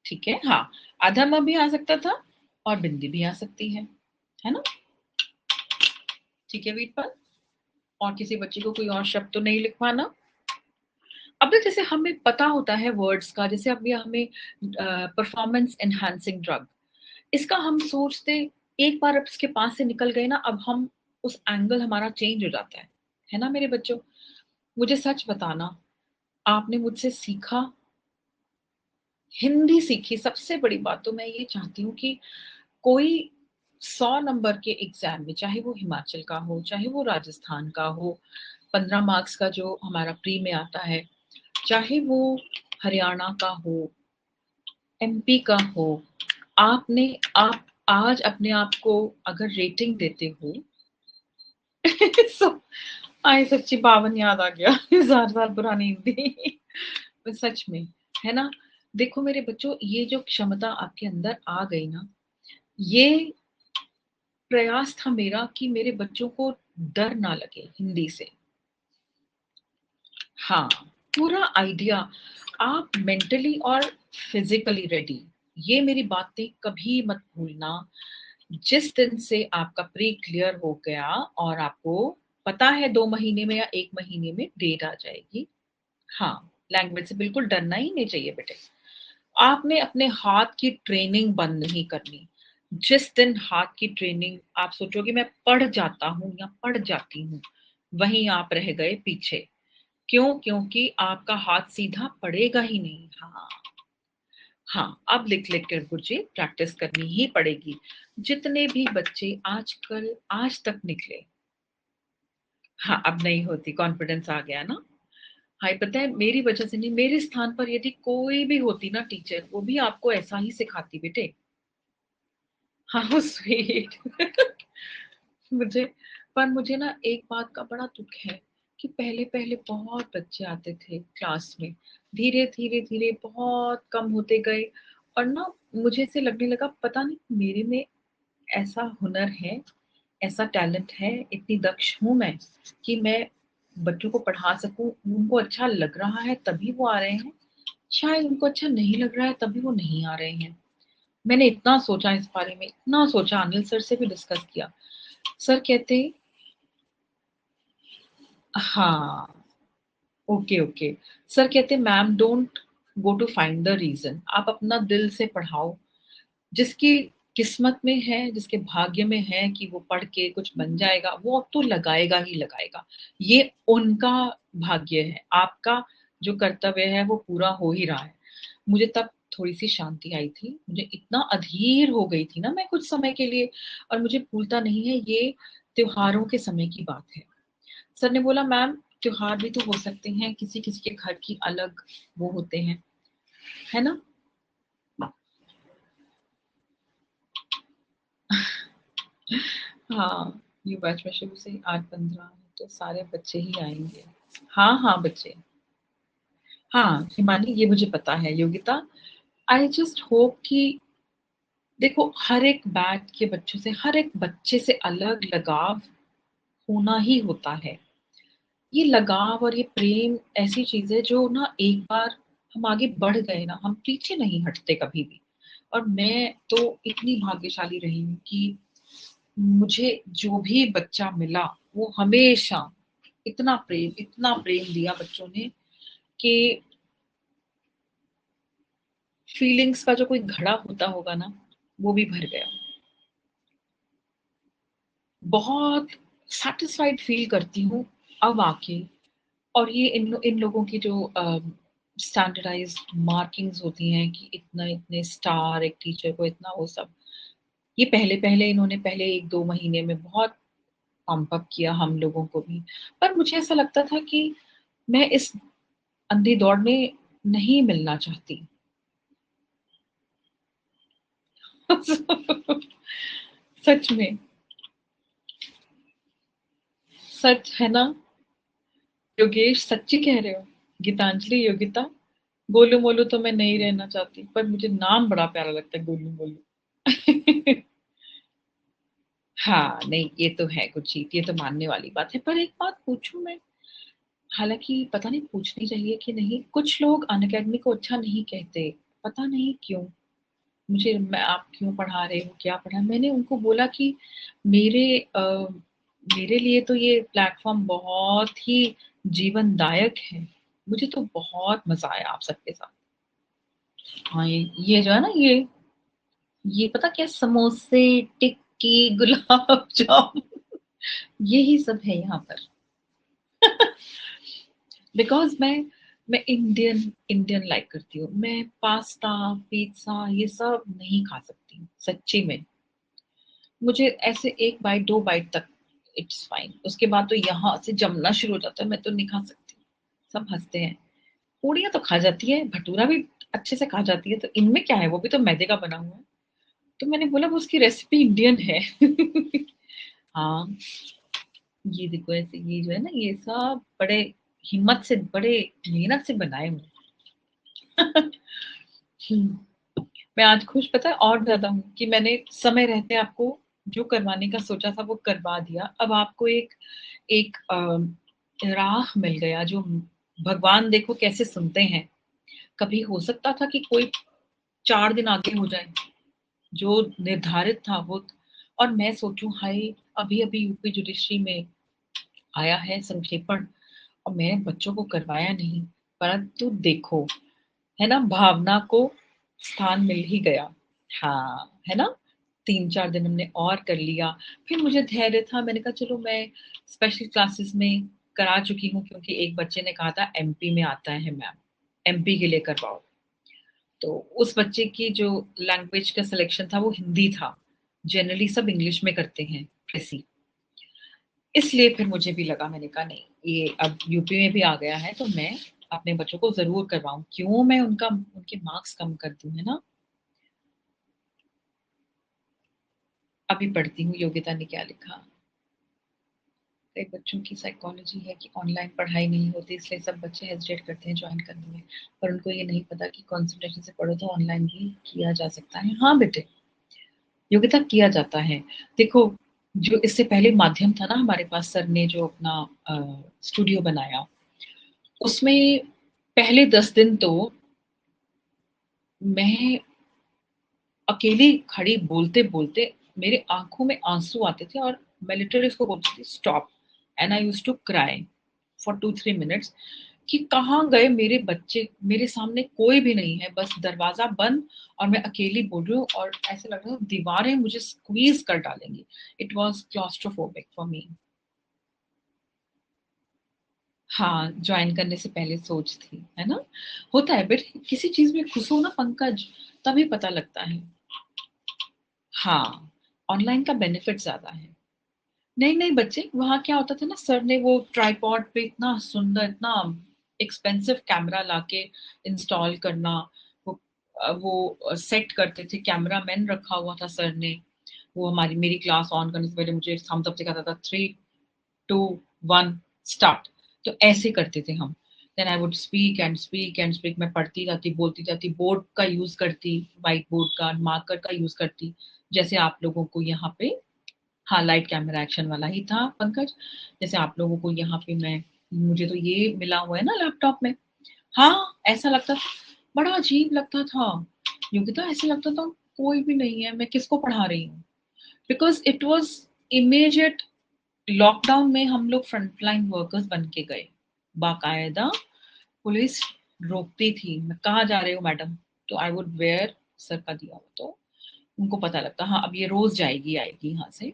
ठीक है, हाँ, अधम भी आ सकता था और बिंदी भी आ सकती है ना? ठीक है वीरपाल, और किसी बच्चे को कोई और शब्द तो नहीं लिखवाना। अब ना जैसे हमें पता होता है वर्ड्स का, जैसे अभी हमें परफॉर्मेंस एनहांसिंग ड्रग, इसका हम सोचते, एक बार अब इसके पास से निकल गए ना, अब हम उस एंगल हमारा चेंज हो जाता है ना मेरे बच्चों? मुझे सच बताना, आपने मुझसे सीखा, हिंदी सीखी। सबसे बड़ी बात तो मैं ये चाहती हूँ कि कोई 100 नंबर के एग्जाम में, चाहे वो हिमाचल का हो, चाहे वो राजस्थान का हो, 15 मार्क्स का जो हमारा प्री में आता है, चाहे वो हरियाणा का हो, एमपी का हो, आपने, आप आज अपने आप को अगर रेटिंग देते हो सो, आए सच्ची 52 याद आ गया 1000 साल पुरानी हिंदी सच में, है ना? देखो मेरे बच्चों, ये जो क्षमता आपके अंदर आ गई ना, ये प्रयास था मेरा कि मेरे बच्चों को डर ना लगे हिंदी से। हाँ, पूरा आइडिया, आप मेंटली और फिजिकली रेडी, ये मेरी बातें कभी मत भूलना। जिस दिन से आपका प्री क्लियर हो गया और आपको पता है 2 महीने में या 1 महीने में डेट आ जाएगी, हाँ, लैंग्वेज से बिल्कुल डरना ही नहीं चाहिए बेटे। आपने अपने हाथ की ट्रेनिंग बंद नहीं करनी। जिस दिन हाथ की ट्रेनिंग आप सोचोगे मैं पढ़ जाता हूँ या पढ़ जाती हूँ, वहीं आप रह गए पीछे। क्यों? क्योंकि आपका हाथ सीधा पड़ेगा ही नहीं। हाँ, हाँ, अब लिख लिख कर मुझे प्रैक्टिस करनी ही पड़ेगी। जितने भी बच्चे आजकल आज तक निकले, हाँ, अब नहीं होती, कॉन्फिडेंस आ गया ना? हाँ, पता है मेरी वजह से नहीं, मेरे स्थान पर यदि कोई भी होती ना टीचर, वो भी आपको ऐसा ही सिखाती बेटे। हाउ स्वीट मुझे, पर मुझे ना एक बात का बड़ा दुख है, कि पहले-पहले बहुत बच्चे आते थे क्लास में, धीरे-धीरे बहुत कम होते गए और ना मुझे ऐसे लगने लगा पता नहीं मेरे में ऐसा हुनर है, ऐसा टैलेंट है, इतनी दक्ष हूँ मैं कि मैं बच्चों को पढ़ा सकूँ, उनको अच्छा लग रहा है तभी वो आ रहे हैं, शायद उनको अच्छा नहीं लग रहा है तभी वो नहीं आ रहे हैं। मैंने इतना सोचा इस बारे में, इतना सोचा, अनिल सर से भी डिस्कस किया। सर कहते हाँ, ओके, ओके। सर कहते ma'am don't go to find the reason, आप अपना दिल से पढ़ाओ। जिसकी किस्मत में है, जिसके भाग्य में है कि वो पढ़ के कुछ बन जाएगा, वो अब तो लगाएगा ही लगाएगा। ये उनका भाग्य है, आपका जो कर्तव्य है वो पूरा हो ही रहा है। मुझे तब थोड़ी-सी शांति आई थी, मुझे इतना अधीर हो गई थी ना मैं कुछ समय के लिए और मुझे भूलता नहीं है ये त्योहारों के समय की बात है। सर ने बोला मैम त्योहार भी तो हो सकते हैं, किसी-किसी के घर की अलग वो होते हैं, है ना? हाँ, ये बैच में शुरू से ही 8-15 हैं, तो सारे बच्चे ही आएँगे। हाँ, हाँ, बच्चे। हाँ, हिमानी ये मुझे पता है, योगिता आई जस्ट होप कि देखो हर एक बैच के बच्चों से हर एक बच्चे से अलग लगाव होना ही होता है। ये लगाव और ये प्रेम ऐसी चीज़ है जो ना एक बार हम आगे बढ़ गए ना, हम पीछे नहीं हटते कभी भी। और मैं तो इतनी भाग्यशाली रही हूँ कि मुझे जो भी बच्चा मिला, वो हमेशा इतना प्रेम दिया बच्चों ने कि फीलिंग्स का जो कोई घड़ा होता होगा ना, वो भी भर गया। बहुत सैटिस्फाइड फ़ील करती हूँ अब आके और ये इन लोगों की जो स्टैंडर्डाइज़्ड मार्किंग्स होती हैं कि इतना इतने स्टार एक टीचर को इतना वो सब, ये पहले-पहले इन्होंने पहले 1-2 महीने में बहुत पम्प अप किया हम लोगों को भी। पर मुझे ऐसा लगता था कि मैं इस अंधी दौड़ में नहीं मिलना चाहती। सच में, सच है ना? योगेश सच्ची कह रहे हो। गीतांजलि, योगिता, गोलू-मोलू तो मैं नहीं रहना चाहती, पर मुझे नाम बड़ा प्यारा लगता है गोलू-मोलू। हाँ, नहीं ये तो है कुछ चीज़, ये तो मानने वाली बात है। पर एक बात पूछूँ मैं? हालाँकि पता नहीं पूछनी चाहिए कि नहीं, कुछ लोग अनअकैडमी को अच्छा नहीं कहते, पता नहीं क्यों? मैं आप क्यों पढ़ा रहे हो, क्या पढ़ा? मैंने उनको बोला कि मेरे मेरे लिए तो ये प्लेटफ़ॉर्म बहुत ही जीवनदायक है। मुझे तो बहुत मज़ा आया आप सबके साथ। हाँ, ये जो है ना ये पता क्या समोसे, टिक्की, गुलाब जामुन यही सब है यहाँ पर। बिकॉज़ मैं इंडियन लाइक करती हूँ। मैं पास्ता, पिज़्ज़ा ये सब नहीं खा सकती, सच्ची में। मुझे ऐसे 1 बाइट, 2 बाइट तक इट्स फाइन। उसके बाद तो यहाँ से जमना शुरू हो जाता है, मैं तो नहीं खा सकती। सब हँसते हैं। पूड़ियाँ तो खा जाती है, भटूरा भी अच्छे से खा जाती है, तो इनमें क्या है? वो भी तो मैदे का बना हुआ है। तो मैंने बोला वो उसकी रेसिपी इंडियन है। हाँ, ये देखो ऐसे ये जो है ना, ये सब बड़े हिम्मत से, बड़े मेहनत से बनाए हुए हैं। हुँ। मैं आज खुश पता है और ज़्यादा हूँ कि मैंने समय रहते आपको जो करवाने का सोचा था वो करवा दिया। अब आपको एक एक राह मिल गया जो भगवान देखो कैसे सुनते हैं। कभी हो सकता था कि कोई 4 दिन आगे हो जाए, जो निर्धारित था वो और मैं सोचूँ हाय! अभी-अभी यूपी जुडिशरी में आया है संक्षेपण और मैंने बच्चों को करवाया नहीं। परंतु देखो, है ना? भावना को स्थान मिल ही गया। हाँ, है ना? 3-4 दिन हमने और कर लिया। फिर मुझे धैर्य था, मैंने कहा चलो मैं स्पेशल क्लासेस में करा चुकी हूँ क्योंकि एक बच्चे ने कहा था एमपी में आता है मैम, एमपी के लिए करवाओ। तो उस बच्चे की जो लैंग्वेज का सिलेक्शन था वो हिंदी था। जनरली सब इंग्लिश में करते हैं ऐसी। इसलिए फिर मुझे भी लगा मैंने कहा नहीं, ये अब यूपी में भी आ गया है तो मैं अपने बच्चों को ज़रूर करवाऊँ। क्यों मैं उनके मार्क्स कम कर दूँ, है ना? अभी पढ़ती हूँ योगिता ने क्या लिखा। कई बच्चों की साइकोलॉजी है कि ऑनलाइन पढ़ाई नहीं होती, इसलिए सब बच्चे हेजिटेट करते हैं ज्वाइन करने में, पर उनको ये नहीं पता कि कंसंट्रेशन से पढ़ो तो ऑनलाइन भी किया जा सकता है। हाँ बेटे, योग्यता किया जाता है। देखो, जो इससे पहले माध्यम था ना हमारे पास, सर ने जो अपना स्टूडियो बनाया, उसमें पहले 10 दिन तो मैं अकेली खड़ी बोलते-बोलते मेरे आँखों में आँसू आते थे और मैं लिटरली उसको बोलती थी stop, and I used to cry for 2-3 minutes कि कहाँ गए मेरे बच्चे, मेरे सामने कोई भी नहीं है, बस दरवाज़ा बंद और मैं अकेली बोल रही हूँ और ऐसा लग रहा है दीवारें मुझे स्क्वीज़ कर डालेंगी। It was claustrophobic for me. हाँ, जॉइन करने से पहले सोच थी, है ना? होता है बेटे, किसी चीज़ में घुसो ना पंकज, तभी पता लगता है। हाँ, ऑनलाइन का बेनिफिट ज़्यादा है। नहीं बच्चे, वहाँ क्या होता था ना, सर ने वो ट्राइपॉड पे इतना सुंदर, इतना एक्सपेंसिव कैमरा लाके इंस्टॉल करना, वो सेट करते थे, कैमरामैन रखा हुआ था सर ने। वो हमारी मेरी क्लास ऑन करने से पहले मुझे थम्स अप दिखाता था, 3, 2, 1 स्टार्ट। तो ऐसे करते थे हम। Then I would speak and speak and speak. मैं पढ़ती जाती, बोलती जाती, बोर्ड का यूज़ करती, व्हाइट बोर्ड का, मार्कर का यूज़ करती, जैसे आप लोगों को यहाँ पे। हाँ, लाइट कैमरा एक्शन वाला ही था पंकज। जैसे आप लोगों को यहाँ पे मैं, मुझे तो ये मिला हुआ है ना लैपटॉप में। हाँ, ऐसा लगता था, बड़ा अजीब लगता था। योगिता, ऐसा लगता था कोई भी नहीं है, मैं किसको पढ़ा रही हूँ? Because it was immediate. Lockdown में हम लोग फ्रंटलाइन वर्कर्स बन के गए। बाकायदा पुलिस रोकती थी, मैं कहाँ जा रही हूँ मैडम? तो आई वुड वेयर सर का दिया हुआ, तो उनको पता लगता, हाँ, अब ये रोज़ जाएगी, आएगी यहाँ से।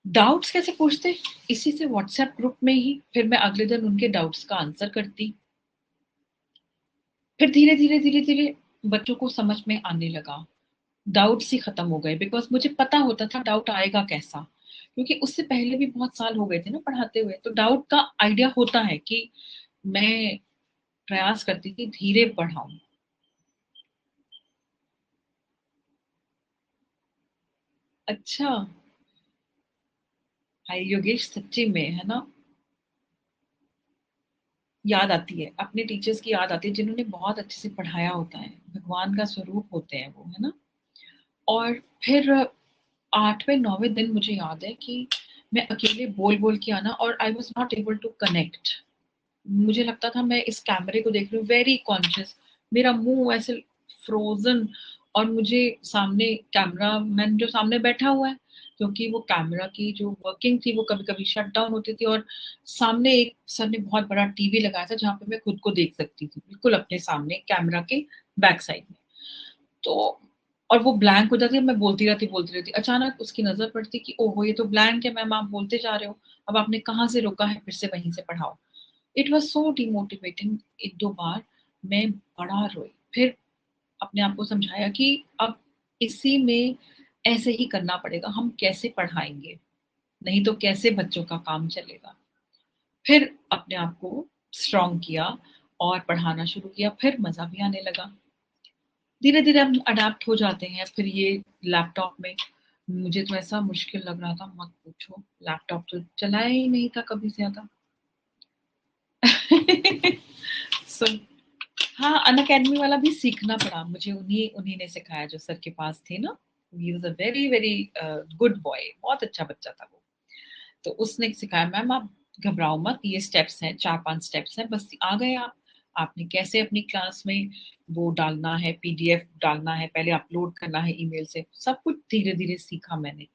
डाउट्स कैसे पूछते? इसी से व्हाट्सएप ग्रुप में ही, फिर मैं अगले दिन उनके डाउट्स का आंसर करती। फिर धीरे-धीरे बच्चों को समझ में आने लगा। डाउट्स ही खत्म हो गए, बिकॉज़ मुझे पता होता था डाउट आएगा कैसा। क्योंकि उससे पहले भी बहुत साल हो गए थे ना पढ़ाते हुए, तो डाउट का आइडिया होता है कि मैं प्रयास करती थी धीरे पढ़ाऊँ। अच्छा, हाय योगेश, सच्ची में, है ना? याद आती है, अपने टीचर्स की याद आती है जिन्होंने बहुत अच्छे से पढ़ाया होता है। भगवान का स्वरूप होते हैं वो, है ना? और फिर 8वें 9वें दिन मुझे याद है कि मैं अकेले बोल-बोल के आना, और I was not able to connect. मुझे लगता था मैं इस कैमरे को देख रही हूँ, वेरी कॉन्शियस, मेरा मुँह ऐसे फ्रोज़न, और मुझे सामने कैमरामैन जो सामने बैठा हुआ है, क्योंकि वो कैमरा की जो वर्किंग थी वो कभी-कभी शट डाउन होती थी, और सामने एक सर ने बहुत बड़ा टीवी लगाया था जहाँ पे मैं खुद को देख सकती थी, बिल्कुल अपने सामने कैमरा के बैक साइड में। तो और वो ब्लैंक हो जाती है, मैं बोलती रहती। अचानक उसकी नज़र पड़ती कि ओहो! ये तो ब्लैंक है मैम, आप बोलते जा रहे हो। अब आपने कहाँ से रोका है, फिर से वहीं से पढ़ाओ। It was so demotivating. 1-2 बार मैं बड़ा रोई। फिर अपने आप को समझाया कि अब इसी में ऐसे ही करना पड़ेगा, हम कैसे पढ़ाएँगे? नहीं तो कैसे बच्चों का काम चलेगा? फिर अपने आप को स्ट्रॉन्ग किया और पढ़ाना शुरू किया, फिर मज़ा भी आने लगा। धीरे-धीरे हम अडैप्ट हो जाते हैं। फिर ये लैपटॉप में मुझे तो ऐसा मुश्किल लग रहा था, मत पूछो। लैपटॉप तो चलाया ही नहीं था कभी ज़्यादा। सो हाँ, अनअकैडमी वाला भी सीखना पड़ा मुझे, उन्हीं उन्हीं ने सिखाया जो सर के पास थे ना। He was a very, very good boy, बहुत अच्छा बच्चा था वो। तो उसने सिखाया, मैम आप घबराओ मत, ये स्टेप्स हैं, 4-5 स्टेप्स हैं, बस आ गए आप। आपने कैसे अपनी क्लास में वो डालना है, पीडीएफ डालना है, पहले अपलोड करना है ईमेल से, सब कुछ धीरे-धीरे सीखा मैंने।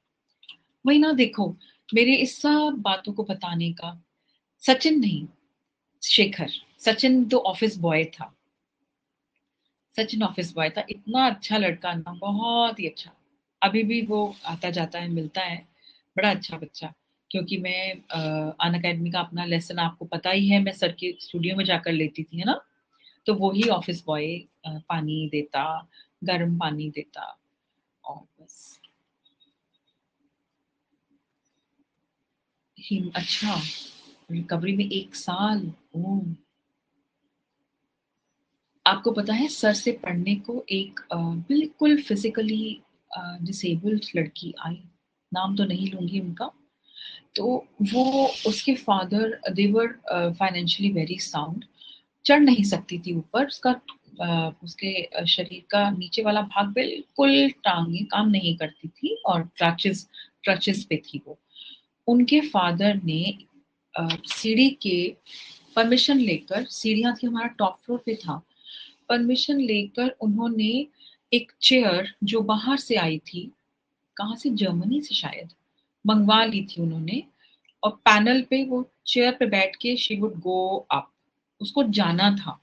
वही ना, देखो, मेरे इस सब बातों को बताने का सचिन नहीं, शेखर, सचिन तो ऑफिस बॉय था। सचिन ऑफिस बॉय था, इतना अच्छा लड़का ना, बहुत ही अच्छा। अभी भी वो आता-जाता है, मिलता है, बड़ा अच्छा बच्चा। क्योंकि मैं अनअकैडमी का अपना लेसन आपको पता ही है, मैं सर के स्टूडियो में जाकर लेती थी, है ना? तो वो ही ऑफिस बॉय पानी देता, गर्म पानी देता, और बस। ही अच्छा, रिकवरी में 1 साल, ओह! आपको पता है, सर से पढ़ने को एक बिल्कुल फिज़िकली डिसेबल्ड लड़की आई, नाम तो नहीं लूँगी उनका। तो वो उसके father they were financially very sound, चढ़ नहीं सकती थी ऊपर, उसके शरीर का नीचे वाला भाग बिल्कुल टांगे काम नहीं करती थी और क्रचेस पे थी वो। उनके फादर ने सीढ़ी के परमिशन लेकर, सीढ़ियां थी, हमारा टॉप फ्लोर पे था, परमिशन लेकर उन्होंने एक चेयर जो बाहर से आई थी, कहाँ से, जर्मनी से शायद, मंगवा ली थी उन्होंने, और पैनल पे वो चेयर पे बैठ के शी वुड गो अप, उसको जाना था।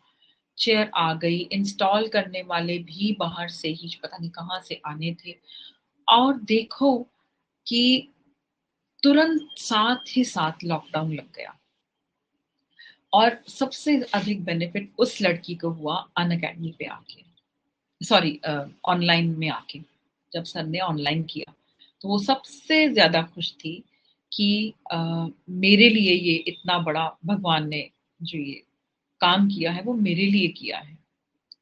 चेयर आ गई, इंस्टॉल करने वाले भी बाहर से ही पता नहीं कहाँ से आने थे, और देखो कि तुरंत साथ ही साथ लॉकडाउन लग गया। और सबसे अधिक बेनिफिट उस लड़की को हुआ अनअकैडमी पे आके, सॉरी ऑनलाइन में आके, जब सर ने ऑनलाइन किया तो वो सबसे ज्यादा खुश थी कि मेरे लिए ये इतना बड़ा भगवान ने जो ये काम किया है वो मेरे लिए किया है।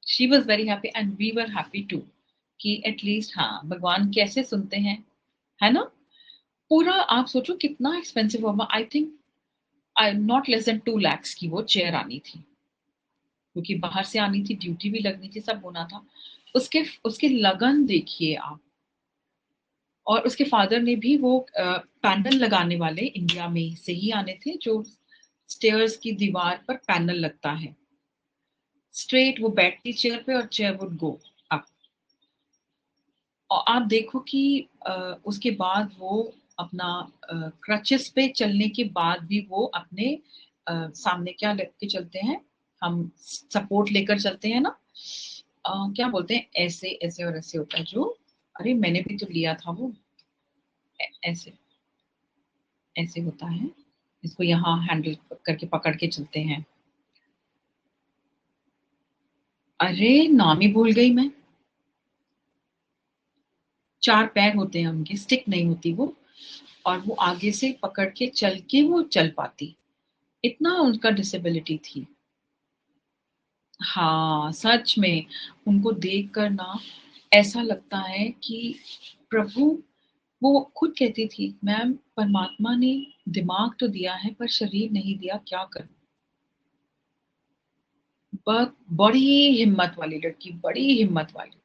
She was very happy and we were happy too, कि एटलीस्ट हाँ भगवान कैसे सुनते हैं, है ना। पूरा आप सोचो कितना एक्सपेंसिव होगा, I think not less than 2 lakhs की वो चेयर आनी थी, क्योंकि बाहर से आनी थी, ड्यूटी भी लगनी थी, सब होना था। उसके उसके लगन देखिए आप। और उसके फादर ने भी वो पैनल लगाने वाले इंडिया में से ही आने थे, जो स्टेयर्स की दीवार पर पैनल लगता है, स्ट्रेट वो बैठती चेयर पे और चेयर वुड गो अप। और आप देखो कि उसके बाद वो अपना क्रचेस पे चलने के बाद भी वो अपने सामने क्या लेके चलते हैं, हम सपोर्ट लेकर चलते हैं ना, क्या बोलते हैं, ऐसे ऐसे और ऐसे होता है जो, अरे मैंने भी तो लिया था वो, ऐसे ऐसे होता है, इसको यहाँ हैंडल करके पकड़ के चलते हैं। अरे नाम ही भूल गई मैं। 4 पैर होते हैं उनके, स्टिक नहीं होती वो, और वो आगे से पकड़ के वो चल पाती, इतना उनका डिसेबिलिटी थी। हाँ सच में, उनको देख कर ना ऐसा लगता है कि प्रभु, वो खुद कहती थी, मैम परमात्मा ने दिमाग तो दिया है पर शरीर नहीं दिया, क्या करूं। बड़ी हिम्मत वाली लड़की, बड़ी हिम्मत वाली।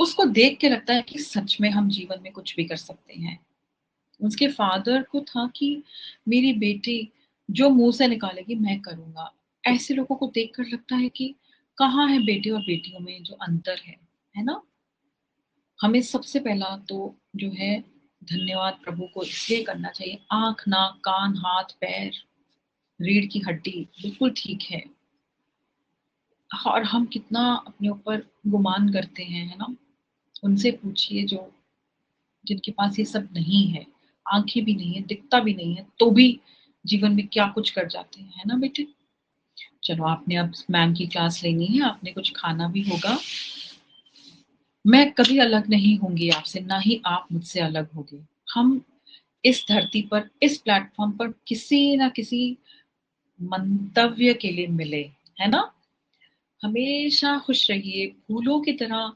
उसको देख के लगता है कि सच में हम जीवन में कुछ भी कर सकते हैं। उसके फादर को था कि मेरी बेटी जो मुंह से निकालेगी मैं करूंगा। ऐसे लोगों को देखकर लगता है कि कहाँ है बेटे और बेटियों में जो अंतर है ना। हमें सबसे पहला तो जो है धन्यवाद प्रभु को इसलिए करना चाहिए, आंख नाक कान हाथ पैर रीढ़ की हड्डी बिल्कुल ठीक है, और हम कितना अपने ऊपर गुमान करते हैं, है ना। उनसे पूछिए जो, जिनके पास ये सब नहीं है, आंखें भी नहीं है, दिखता भी नहीं है, तो भी जीवन में क्या कुछ कर जाते हैं, है ना बेटे। चलो आपने अब मैम की क्लास लेनी है, आपने कुछ खाना भी होगा। मैं कभी अलग नहीं होंगी आपसे, ना ही आप मुझसे अलग होंगे। हम इस धरती पर, इस प्लेटफॉर्म पर किसी ना किसी मंतव्य के लिए मिले, है ना। हमेशा खुश रहिए, फूलों की तरह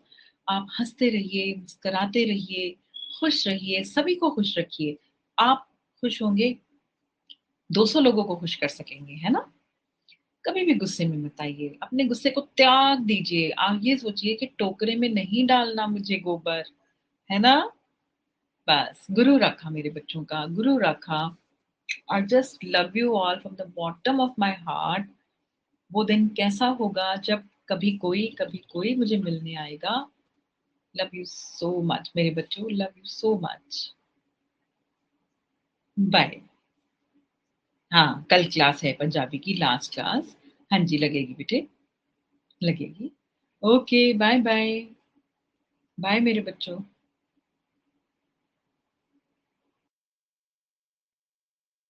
आप हंसते रहिए, मुस्कुराते रहिए, खुश रहिए, सभी को खुश रखिए। आप खुश होंगे, 200 लोगों को खुश कर सकेंगे, है ना। कभी भी गुस्से में मत आइए, अपने गुस्से को त्याग दीजिए। आप ये सोचिए कि टोकरे में नहीं डालना मुझे गोबर, है ना। बस गुरु रखा मेरे बच्चों का, गुरु रखा। I just love you all from the bottom of my heart. वो दिन कैसा होगा जब कभी कोई मुझे मिलने आएगा। लव यू सो मच मेरे बच्चों, love you so much. Bye. हाँ कल क्लास है पंजाबी की, लास्ट क्लास। हाँ जी लगेगी बेटे, लगेगी। Okay bye bye. बाय मेरे बच्चों।